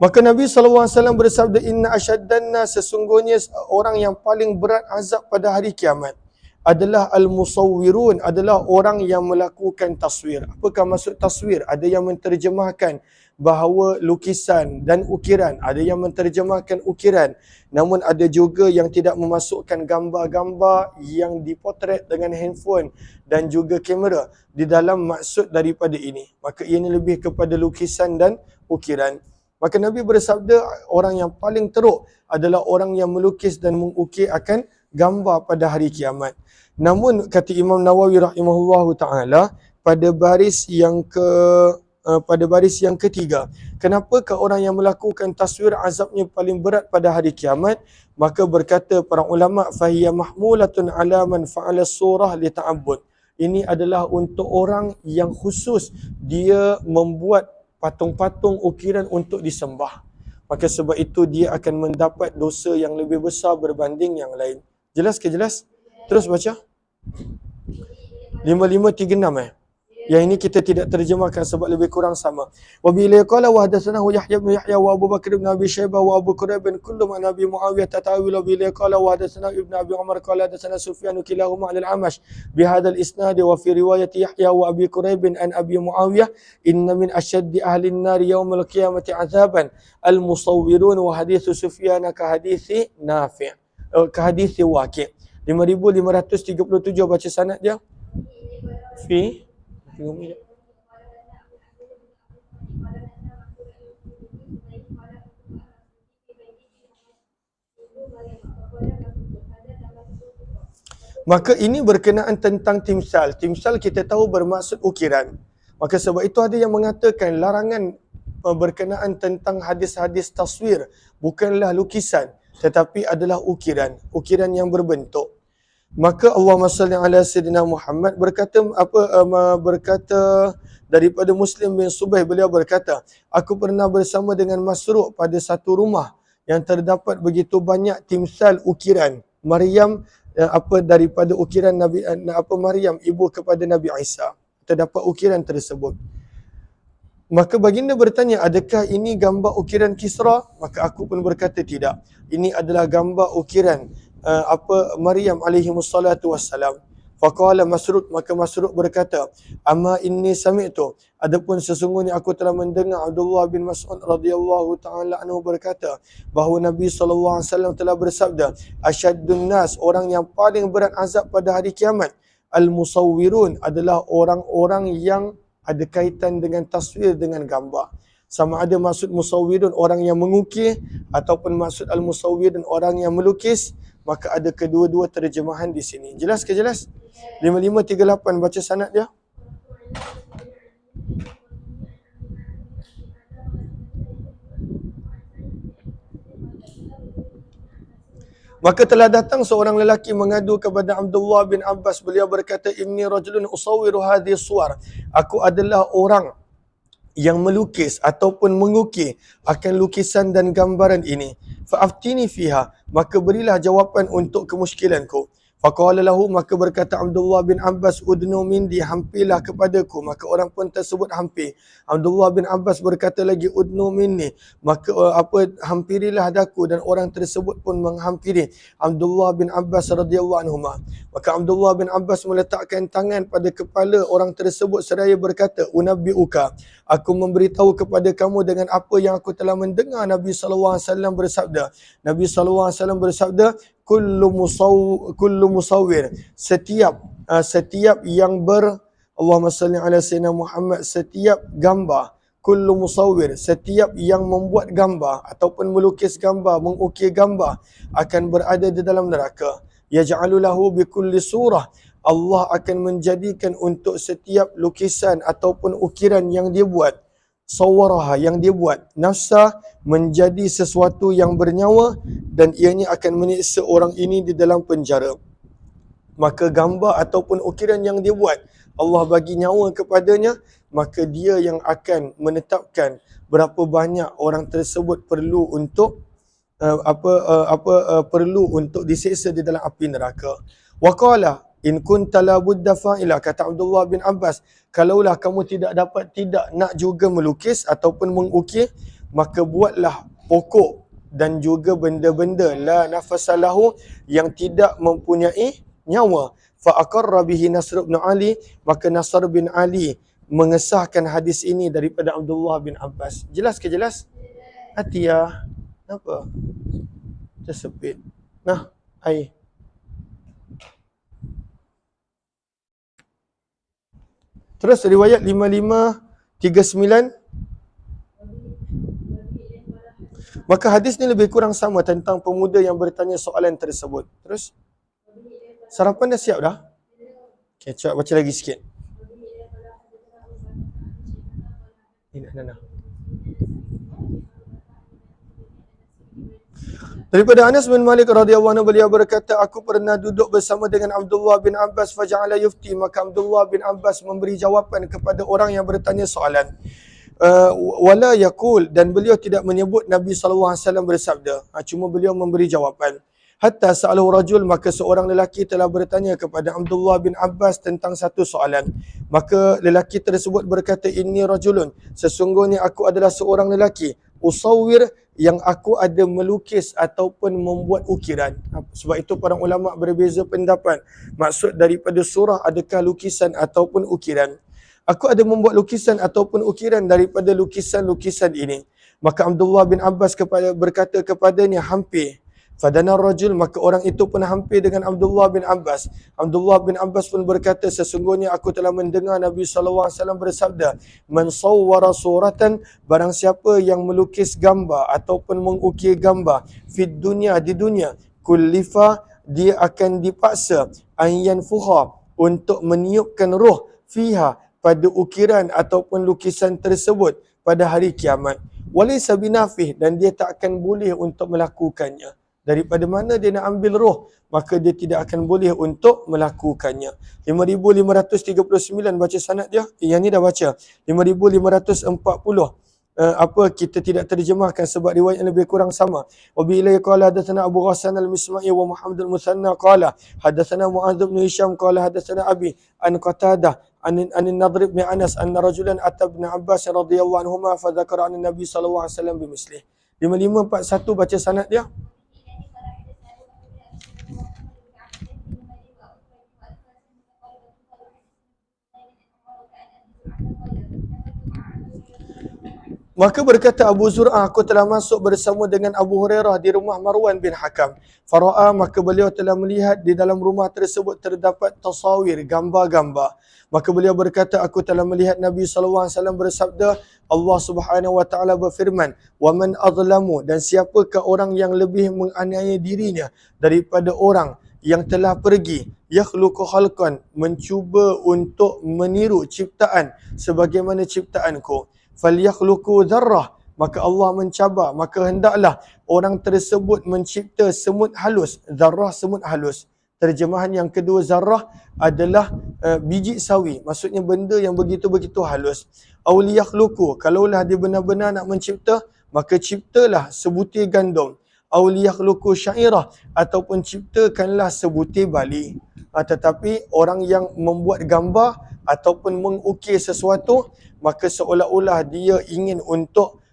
Maka Nabi SAW bersabda, inna asyaddanna, sesungguhnya orang yang paling berat azab pada hari kiamat adalah al-musawwirun, adalah orang yang melakukan taswir. Apakah maksud taswir? Ada yang menterjemahkan bahawa lukisan dan ukiran, ada yang menterjemahkan ukiran, namun ada juga yang tidak memasukkan gambar-gambar yang dipotret dengan handphone dan juga kamera di dalam maksud daripada ini. Maka ini lebih kepada lukisan dan ukiran. Maka Nabi bersabda, orang yang paling teruk adalah orang yang melukis dan mengukir akan gambar pada hari kiamat. Namun kata Imam Nawawi rahimahullahu taala, pada baris yang ketiga, kenapakah orang yang melakukan taswir azabnya paling berat pada hari kiamat? Maka berkata para ulama, fahiya mahmulatun ala man fa'ala surah li ta'abbud. Ini adalah untuk orang yang khusus, dia membuat patung-patung ukiran untuk disembah. Maka sebab itu dia akan mendapat dosa yang lebih besar berbanding yang lain. Jelas ke jelas? Terus baca. 5536 Yang ini kita tidak terjemahkan sebab lebih kurang sama. Wa bila qala wa hadatsanahu Yahya bin Yahya wa Abu Bakr bin Abi Syaibah wa Abu Quraib bin kullu an Abi Muawiyah tatawil bila qala wa hadatsana Ibnu Abi Umar qala hadatsana Sufyan kilahuma an al-Amash bihadha al-isnad wa fi riwayat Yahya wa Abi Quraib an Abi Muawiyah inna min ashaddi ahli an-nar yawm al-qiyamati 'adzaban al-musawwirun wa hadits Sufyan ka hadits Nafi' ka hadits Waqi'. 5537 baca sanad dia. Fi Maka ini berkenaan tentang timsal. Timsal kita tahu bermaksud ukiran. Maka sebab itu ada yang mengatakan larangan berkenaan tentang hadis-hadis taswir bukanlah lukisan tetapi adalah ukiran. Ukiran yang berbentuk. Maka Allahumma salli ala Sayyidina Muhammad berkata daripada Muslim bin Subaih, beliau berkata, aku pernah bersama dengan Masruq pada satu rumah yang terdapat begitu banyak timsal ukiran Maryam daripada ukiran Nabi Maryam ibu kepada Nabi Isa. Terdapat ukiran tersebut. Maka baginda bertanya, adakah ini gambar ukiran Kisra? Maka aku pun berkata tidak. Ini adalah gambar ukiran Maryam alaihi wassalatu wassalam. Faqala Masruq, maka Masruq berkata, amma inni sami'tu, adapun sesungguhnya aku telah mendengar Abdullah bin Mas'ud radhiyallahu taala anhu berkata bahawa Nabi sallallahu alaihi wasallam telah bersabda, asyaddun nas, orang yang paling berat azab pada hari kiamat, al-musawwirun, adalah orang-orang yang ada kaitan dengan taswir, dengan gambar. Sama ada maksud musawwirun orang yang mengukir ataupun maksud al-musawwirun orang yang melukis. Maka ada kedua-dua terjemahan di sini. Jelas ke jelas? 5538 baca sanad dia. Maka telah datang seorang lelaki mengadu kepada Abdullah bin Abbas. Beliau berkata, inni rajulun usawwiru hadhihi suwar. Aku adalah orang yang melukis ataupun mengukir akan lukisan dan gambaran ini. Fa'aftini fiha, maka berilah jawapan untuk kemusykilanku. Faqala lahu, maka berkata Abdullah bin Abbas, udnu mindi, hampirlah kepadaku. Maka orang pun tersebut hampir. Abdullah bin Abbas berkata lagi, udnu minni, maka hampirilah daku, dan orang tersebut pun menghampiri Abdullah bin Abbas radhiyallahu anhuma. Maka Abdullah bin Abbas meletakkan tangan pada kepala orang tersebut seraya berkata, unabbi'uka, aku memberitahu kepada kamu dengan apa yang aku telah mendengar Nabi sallallahu alaihi wasallam bersabda. Nabi sallallahu alaihi wasallam bersabda, kullu musawwir, setiap yang Allahumma salli ala sayyidina Muhammad, setiap gambar, kullu musawwir, setiap yang membuat gambar ataupun melukis gambar, mengukir gambar, akan berada di dalam neraka. Yaj'alu lahu bi kulli surah, Allah akan menjadikan untuk setiap lukisan ataupun ukiran yang dia buat, sawaraha, yang dia buat, nafsa, menjadi sesuatu yang bernyawa, dan ianya akan menyiksa orang ini di dalam penjara. Maka gambar ataupun ukiran yang dia buat, Allah bagi nyawa kepadanya, maka dia yang akan menetapkan berapa banyak orang tersebut perlu untuk perlu untuk disiksa di dalam api neraka. Wa qala in kunta la budda fa'ila, kata Abdullah bin Abbas, kalaulah kamu tidak nak juga melukis ataupun mengukir, maka buatlah pokok dan juga benda-benda la nafasalahu yang tidak mempunyai nyawa. Fa aqarra bihi Nasr bin Ali, maka Nasr bin Ali mengesahkan hadis ini daripada Abdullah bin Abbas. Jelas ke jelas? Atiyah. Apa? Tersepit. Nah, air. Terus riwayat 5539. Maka hadis ni lebih kurang sama tentang pemuda yang bertanya soalan tersebut. Terus? Sarapan dah siap dah? Okay, cuba baca lagi sikit. Nah. Daripada Anas bin Malik radhiyallahu anhu, beliau berkata, aku pernah duduk bersama dengan Abdullah bin Abbas faja'ala yufti, maka Abdullah bin Abbas memberi jawapan kepada orang yang bertanya soalan. Wala yaqul, dan beliau tidak menyebut Nabi SAW bersabda, cuma beliau memberi jawapan. Hatta sa'alahu rajul, maka seorang lelaki telah bertanya kepada Abdullah bin Abbas tentang satu soalan. Maka lelaki tersebut berkata, inni rajulun, sesungguhnya aku adalah seorang lelaki, usawwir, yang aku ada melukis ataupun membuat ukiran. Sebab itu para ulama berbeza pendapat. Maksud daripada surah adakah lukisan ataupun ukiran. Aku ada membuat lukisan ataupun ukiran daripada lukisan-lukisan ini. Maka Abdullah bin Abbas berkata kepadanya, hampir. Fadana rajul, maka orang itu pun hampir dengan Abdullah bin Abbas. Abdullah bin Abbas pun berkata, sesungguhnya aku telah mendengar Nabi SAW bersabda, man sawwara suratan, barang siapa yang melukis gambar ataupun mengukir gambar, fid dunya, di dunia, kullifa, dia akan dipaksa, an yanfuha, untuk meniupkan roh, fiha, pada ukiran ataupun lukisan tersebut pada hari kiamat. Walaysa binafih, dan dia tak akan boleh untuk melakukannya. Daripada mana dia nak ambil roh, maka dia tidak akan boleh untuk melakukannya. 5539 baca sanad dia. Yang ni dah baca. 5540. Kita tidak terjemahkan sebab riwayat yang lebih kurang sama. Wa bi ilaihi qala hadatsana Abu Ghassan al-Misma'i wa Muhammad al-Musanna qala hadatsana Mu'adz bin Hisham qala hadatsana Abi an Qatadah an an-Nadhr bin Anas anna rajulan ata Ibn Abbas radhiyallahu anhuma fa dzakara an Nabi sallallahu alaihi wasallam bimislih. 5541 baca sanad dia. Maka berkata Abu Zur'ah, aku telah masuk bersama dengan Abu Hurairah di rumah Marwan bin Hakam. Fara'a, maka beliau telah melihat di dalam rumah tersebut terdapat tasawir, gambar-gambar. Maka beliau berkata, aku telah melihat Nabi SAW bersabda, Allah Subhanahu wa taala berfirman, "Wa man azlamu," dan siapakah orang yang lebih menganiaya dirinya daripada orang yang telah pergi yakhluqu khalqan, mencuba untuk meniru ciptaan sebagaimana ciptaanku. Falyakhluqu dzarrah, maka Allah mencabar, maka hendaklah orang tersebut mencipta semut halus. Zarrah, semut halus. Terjemahan yang kedua zarrah adalah biji sawi, maksudnya benda yang begitu-begitu halus. Auliyakhluqu, kalaulah dia benar-benar nak mencipta, maka ciptalah sebutir gandum. Auliyakhluqu syairah, ataupun ciptakanlah sebutir bali. Tetapi orang yang membuat gambar ataupun mengukir sesuatu, maka seolah-olah dia ingin untuk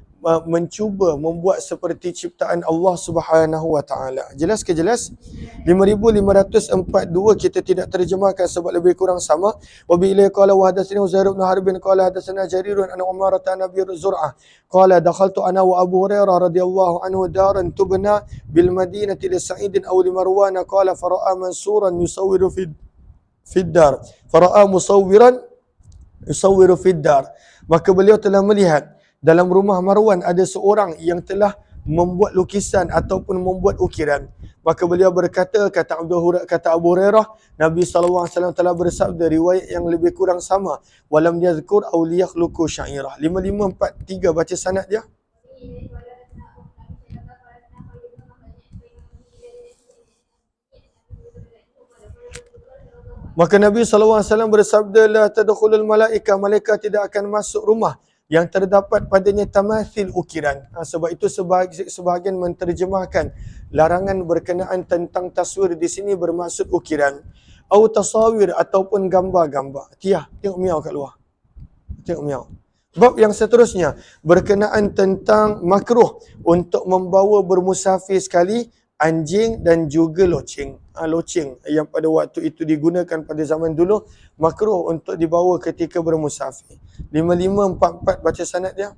mencuba membuat seperti ciptaan Allah Subhanahu wa taala. Jelas ke jelas? 5542 kita tidak terjemahkan sebab lebih kurang sama. Wa bi ilaihi qala wa hadatsani Uzair bin Harb qala hadatsana Jarir an Umar an Abi Zur'ah qala dakhaltu ana wa Abu Hurairah radhiyallahu anhu daran tubna bil Madinati li Sa'id aw li Marwan qala fara'a mansuran yusawwiru fi dar. Fara'a musawwiran yusawwiru fi dar. Maka beliau telah melihat dalam rumah Marwan ada seorang yang telah membuat lukisan ataupun membuat ukiran. Maka beliau berkata, kata Abu Hurairah, Nabi SAW telah bersabda, riwayat yang lebih kurang sama, walam yadhkur aw liyakhluqu syairah. 5543 baca sanad dia. Maka Nabi SAW bersabda, la tadkhulul malaika, malaikat tidak akan masuk rumah yang terdapat padanya tamathil ukiran. Sebab itu sebahagian menterjemahkan larangan berkenaan tentang taswir di sini bermaksud ukiran. Au tasawir, ataupun gambar-gambar. Tengok miau kat luar. Tengok miau. Bab yang seterusnya berkenaan tentang makruh untuk membawa bermusafir sekali anjing dan juga loceng. Loceng yang pada waktu itu digunakan pada zaman dulu makruh untuk dibawa ketika bermusafir. 5544 baca sanad dia.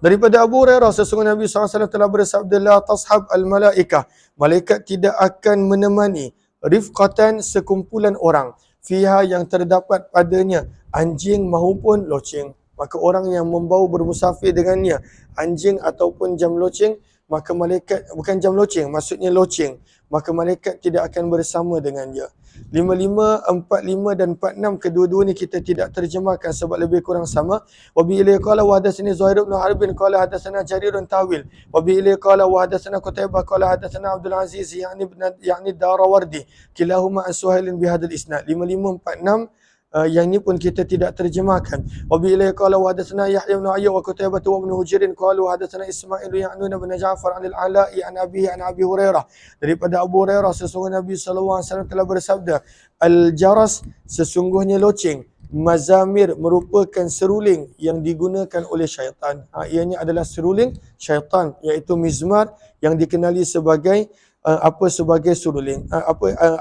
Daripada Abu Hurairah, sesungguhnya Nabi SAW telah bersabda, la tashab al-malaikah. Malaikat tidak akan menemani rifqatan sekumpulan orang. Fiha yang terdapat padanya anjing maupun loceng. Maka orang yang membawa bermusafir dengannya anjing ataupun jam loceng, maka malaikat, bukan jam loceng, maksudnya loceng, maka malaikat tidak akan bersama dengan dia. 55, 45 dan 46 kedua-dua ni kita tidak terjemahkan sebab lebih kurang sama. Wa bi ilaihi qala wa hadatsani Zuhair bin Harb qala hadatsana Jarir tawil. Wa bi ilaihi qala wa hadatsana Qutaibah qala hadatsana Abdul Aziz yani Darawardi. Kilahuma an Suhail bi hadzal isnad. 5546 yang ni pun kita tidak terjemahkan. Wa bi ilaihi qala wa hadatsana Yahya bin Ayyub wa Qutaibah wa ibn Hujr qalu hadatsana Ismail ya'nun bin Ja'far an al-Ala'i an abihi an Abi Hurairah. Daripada Abu Hurairah, sesungguhnya Nabi SAW telah bersabda, al-jaras, sesungguhnya loceng, mazamir, merupakan seruling yang digunakan oleh syaitan. Ianya adalah seruling syaitan, iaitu mizmar yang dikenali sebagai sebagai seruling.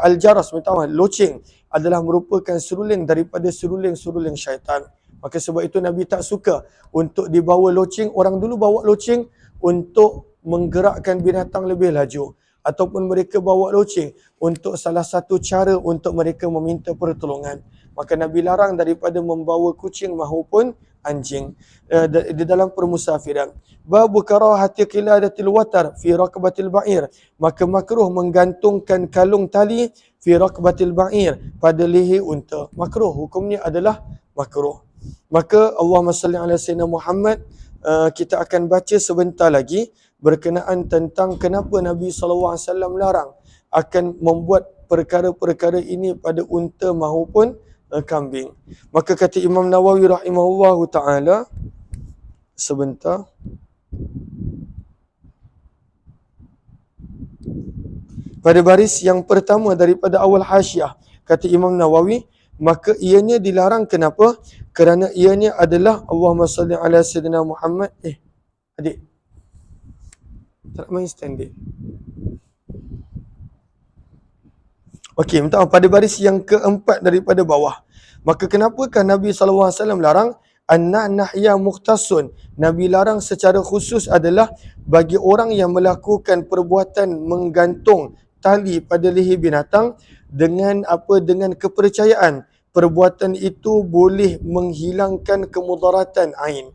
Al-jaras, minta maaf, loceng adalah merupakan seruling daripada seruling-seruling syaitan. Maka sebab itu Nabi tak suka untuk dibawa loceng. Orang dulu bawa loceng untuk menggerakkan binatang lebih laju, ataupun mereka bawa loceng untuk salah satu cara untuk mereka meminta pertolongan. Maka Nabi larang daripada membawa kucing maupun anjing di dalam permusafiran. Babu karahati qiladatil watar fi raqabatil ba'ir. Maka makruh menggantungkan kalung tali fi raqabatil ba'ir, pada leher unta. Makruh, hukumnya adalah makruh. Maka Allahumma salli ala sayyidina Muhammad. Kita akan baca sebentar lagi berkenaan tentang kenapa Nabi SAW larang akan membuat perkara-perkara ini pada unta maupun kambing. Maka kata Imam Nawawi rahimahullahu ta'ala, sebentar. Pada baris yang pertama daripada awal hasyiah, kata Imam Nawawi, maka ianya dilarang kenapa? Kerana ianya adalah Allahumma salli ala sayyidina Muhammad. Adik, tak main stand dia. Okey, minta maaf, pada baris yang keempat daripada bawah. Maka kenapakah Nabi SAW larang? Anna nahya mukhtasun. Nabi larang secara khusus adalah bagi orang yang melakukan perbuatan menggantung tali pada leher binatang dengan dengan kepercayaan perbuatan itu boleh menghilangkan kemudaratan ain.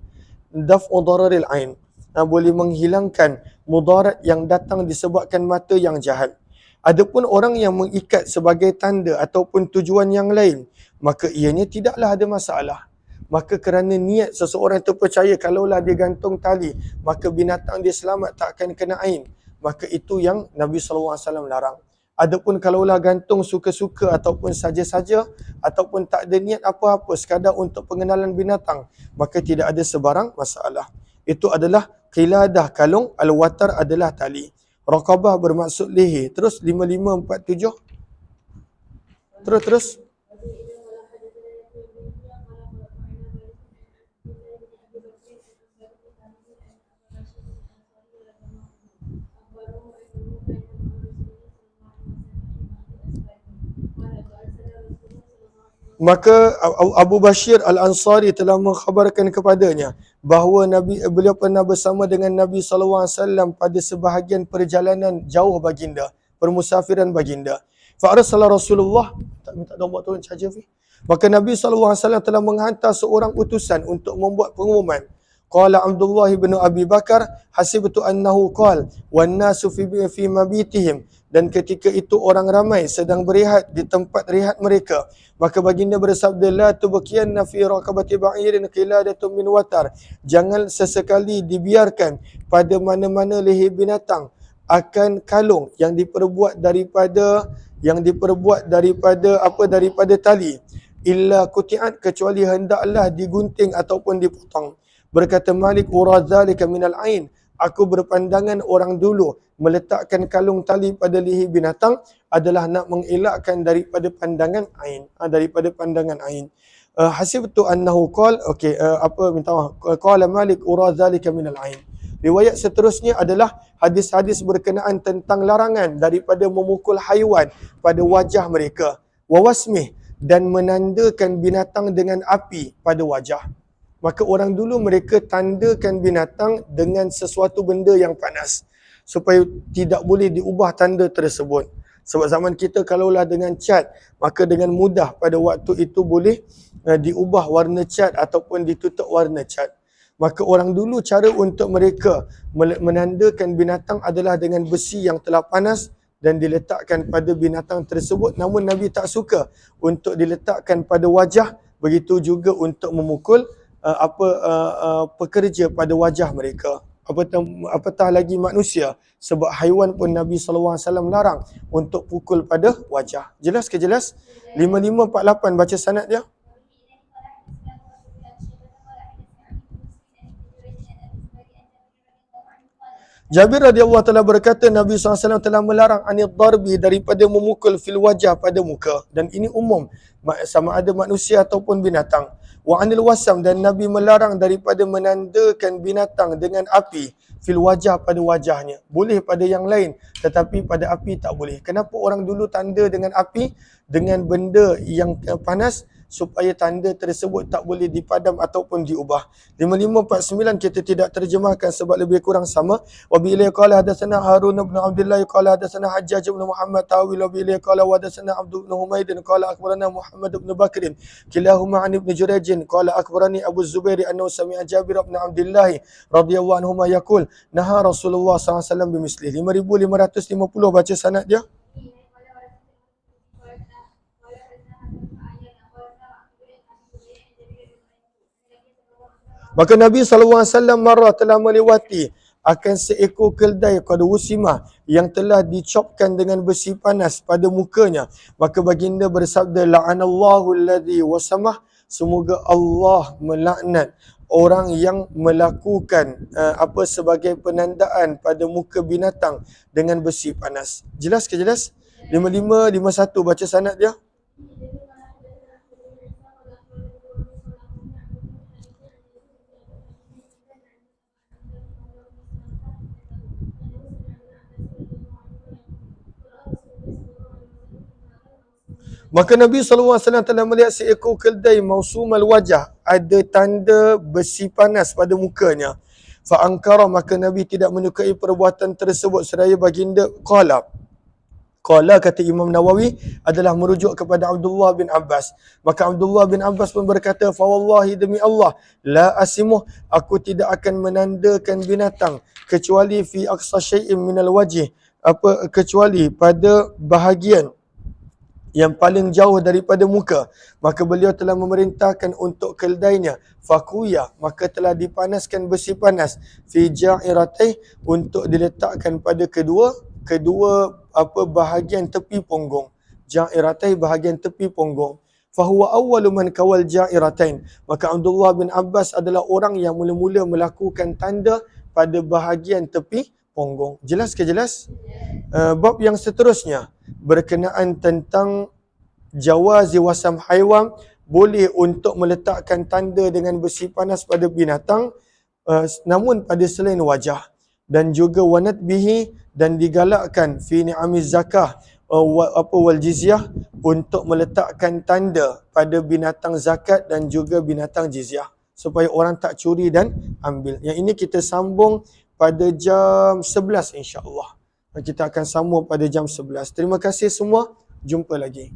Daf'u dararil ain. Boleh menghilangkan mudarat yang datang disebabkan mata yang jahat. Adapun orang yang mengikat sebagai tanda ataupun tujuan yang lain, maka ianya tidaklah ada masalah. Maka kerana niat seseorang itu percaya kalaulah dia gantung tali, maka binatang dia selamat, tak akan kena ain. Maka itu yang Nabi SAW larang. Adapun kalaulah gantung suka-suka ataupun saja-saja, ataupun tak ada niat apa-apa, sekadar untuk pengenalan binatang, maka tidak ada sebarang masalah. Itu adalah qiladah kalung, al-watar adalah tali. Raqabah bermaksud leher. Terus 5547. Terus. Maka Abu Bashir Al-Ansari telah mengkhabarkan kepadanya bahawa beliau pernah bersama dengan Nabi SAW pada sebahagian perjalanan jauh baginda, permusafiran baginda. Fa'arsala Rasulullah, tak minta nombor turun charger fi. Maka Nabi SAW telah menghantar seorang utusan untuk membuat pengumuman. Qala Abdullah bin Abi Bakar, hasibtu annahu qala wan nasu fi mabitihim. Dan ketika itu orang ramai sedang berehat di tempat rehat mereka. Maka baginda bersabda, la tubqiyanna fi raqabati ba'irin qiladatun min watar. Jangan sesekali dibiarkan pada mana-mana leher binatang akan kalung yang diperbuat daripada tali. Illa kuti'at, kecuali hendaklah digunting ataupun dipotong. Berkata Malik, uradzalika minal ain. aku berpandangan orang dulu meletakkan kalung tali pada leher binatang adalah nak mengelakkan daripada pandangan ain, daripada pandangan ain. Hasibtu annahu qala, okey, minta maaf, qala Malik ura zalika minal ain. Riwayat seterusnya adalah hadis-hadis berkenaan tentang larangan daripada memukul haiwan pada wajah mereka. Wa wasmih, dan menandakan binatang dengan api pada wajah. Maka orang dulu mereka tandakan binatang dengan sesuatu benda yang panas supaya tidak boleh diubah tanda tersebut. Sebab zaman kita kalaulah dengan cat, maka dengan mudah pada waktu itu boleh diubah warna cat ataupun ditutup warna cat. Maka orang dulu cara untuk mereka menandakan binatang adalah dengan besi yang telah panas dan diletakkan pada binatang tersebut. Namun Nabi tak suka untuk diletakkan pada wajah, begitu juga untuk memukul pekerja pada wajah mereka. Apatah lagi manusia, sebab haiwan pun Nabi SAW larang untuk pukul pada wajah. Jelas ke jelas? 5548 baca sanad dia. Jabir radhiyallahu ta'ala berkata, Nabi SAW telah melarang anil darbi, daripada memukul fil wajah pada muka. Dan ini umum, sama ada manusia ataupun binatang. Wa anil wasam, dan Nabi melarang daripada menandakan binatang dengan api fil wajah pada wajahnya. Boleh pada yang lain, tetapi pada api tak boleh. Kenapa orang dulu tanda dengan api, dengan benda yang panas, supaya tanda tersebut tak boleh dipadam ataupun diubah. 5549 kita tidak terjemahkan sebab lebih kurang sama. Wa bi ilai qala hadatsana Harun bin Abdullah qala hadatsana Hajjaj bin Muhammad tawil wa bi ilai qala wa hadatsana Abdul bin Humaid qala akhbarana Muhammad bin Bakr kilahuma an ibn Jurayj qala akhbarani Abu Zubair annahu sami'a Jabir bin Abdullah radhiyallahu anhuma yaqul naha Rasulullah sallallahu alaihi wasallam bimislih. 5550 baca sanad dia. Maka Nabi SAW marah telah melewati akan seekor keldai qad wusimah yang telah dicopkan dengan besi panas pada mukanya. Maka baginda bersabda, la'anallahu alladhi wasamah, semoga Allah melaknat orang yang melakukan sebagai penandaan pada muka binatang dengan besi panas. Jelas ke jelas? 5551 baca sanad dia. Maka Nabi SAW telah melihat seekor keldai mausumal wajah, ada tanda besi panas pada mukanya. Fa'angkara, maka Nabi tidak menyukai perbuatan tersebut seraya baginda qala. Qala, kata Imam Nawawi, adalah merujuk kepada Abdullah bin Abbas. Maka Abdullah bin Abbas pun berkata, fa wallahi, demi Allah, la asimuh, aku tidak akan menandakan binatang kecuali fi aqsa syai'in minal wajih, kecuali pada bahagian yang paling jauh daripada muka. Maka beliau telah memerintahkan untuk keldainya fakuya, maka telah dipanaskan besi panas fi ja'iratai, untuk diletakkan pada kedua bahagian tepi punggung. Ja'iratai, bahagian tepi punggung. Fahuwa awwalu man kawal ja'iratain, maka Abdullah bin Abbas adalah orang yang mula-mula melakukan tanda pada bahagian tepi punggung. Jelas ke jelas? Bab yang seterusnya berkenaan tentang jawazi wasam haiwan, boleh untuk meletakkan tanda dengan besi panas pada binatang, namun pada selain wajah. Dan juga wanat bihi, dan digalakkan fi ni'amiz zakah wal jizyah, untuk meletakkan tanda pada binatang zakat dan juga binatang jizyah, supaya orang tak curi dan ambil. Yang ini kita sambung pada jam 11 insya-Allah. Kita akan sambung pada jam 11. Terima kasih semua. Jumpa lagi.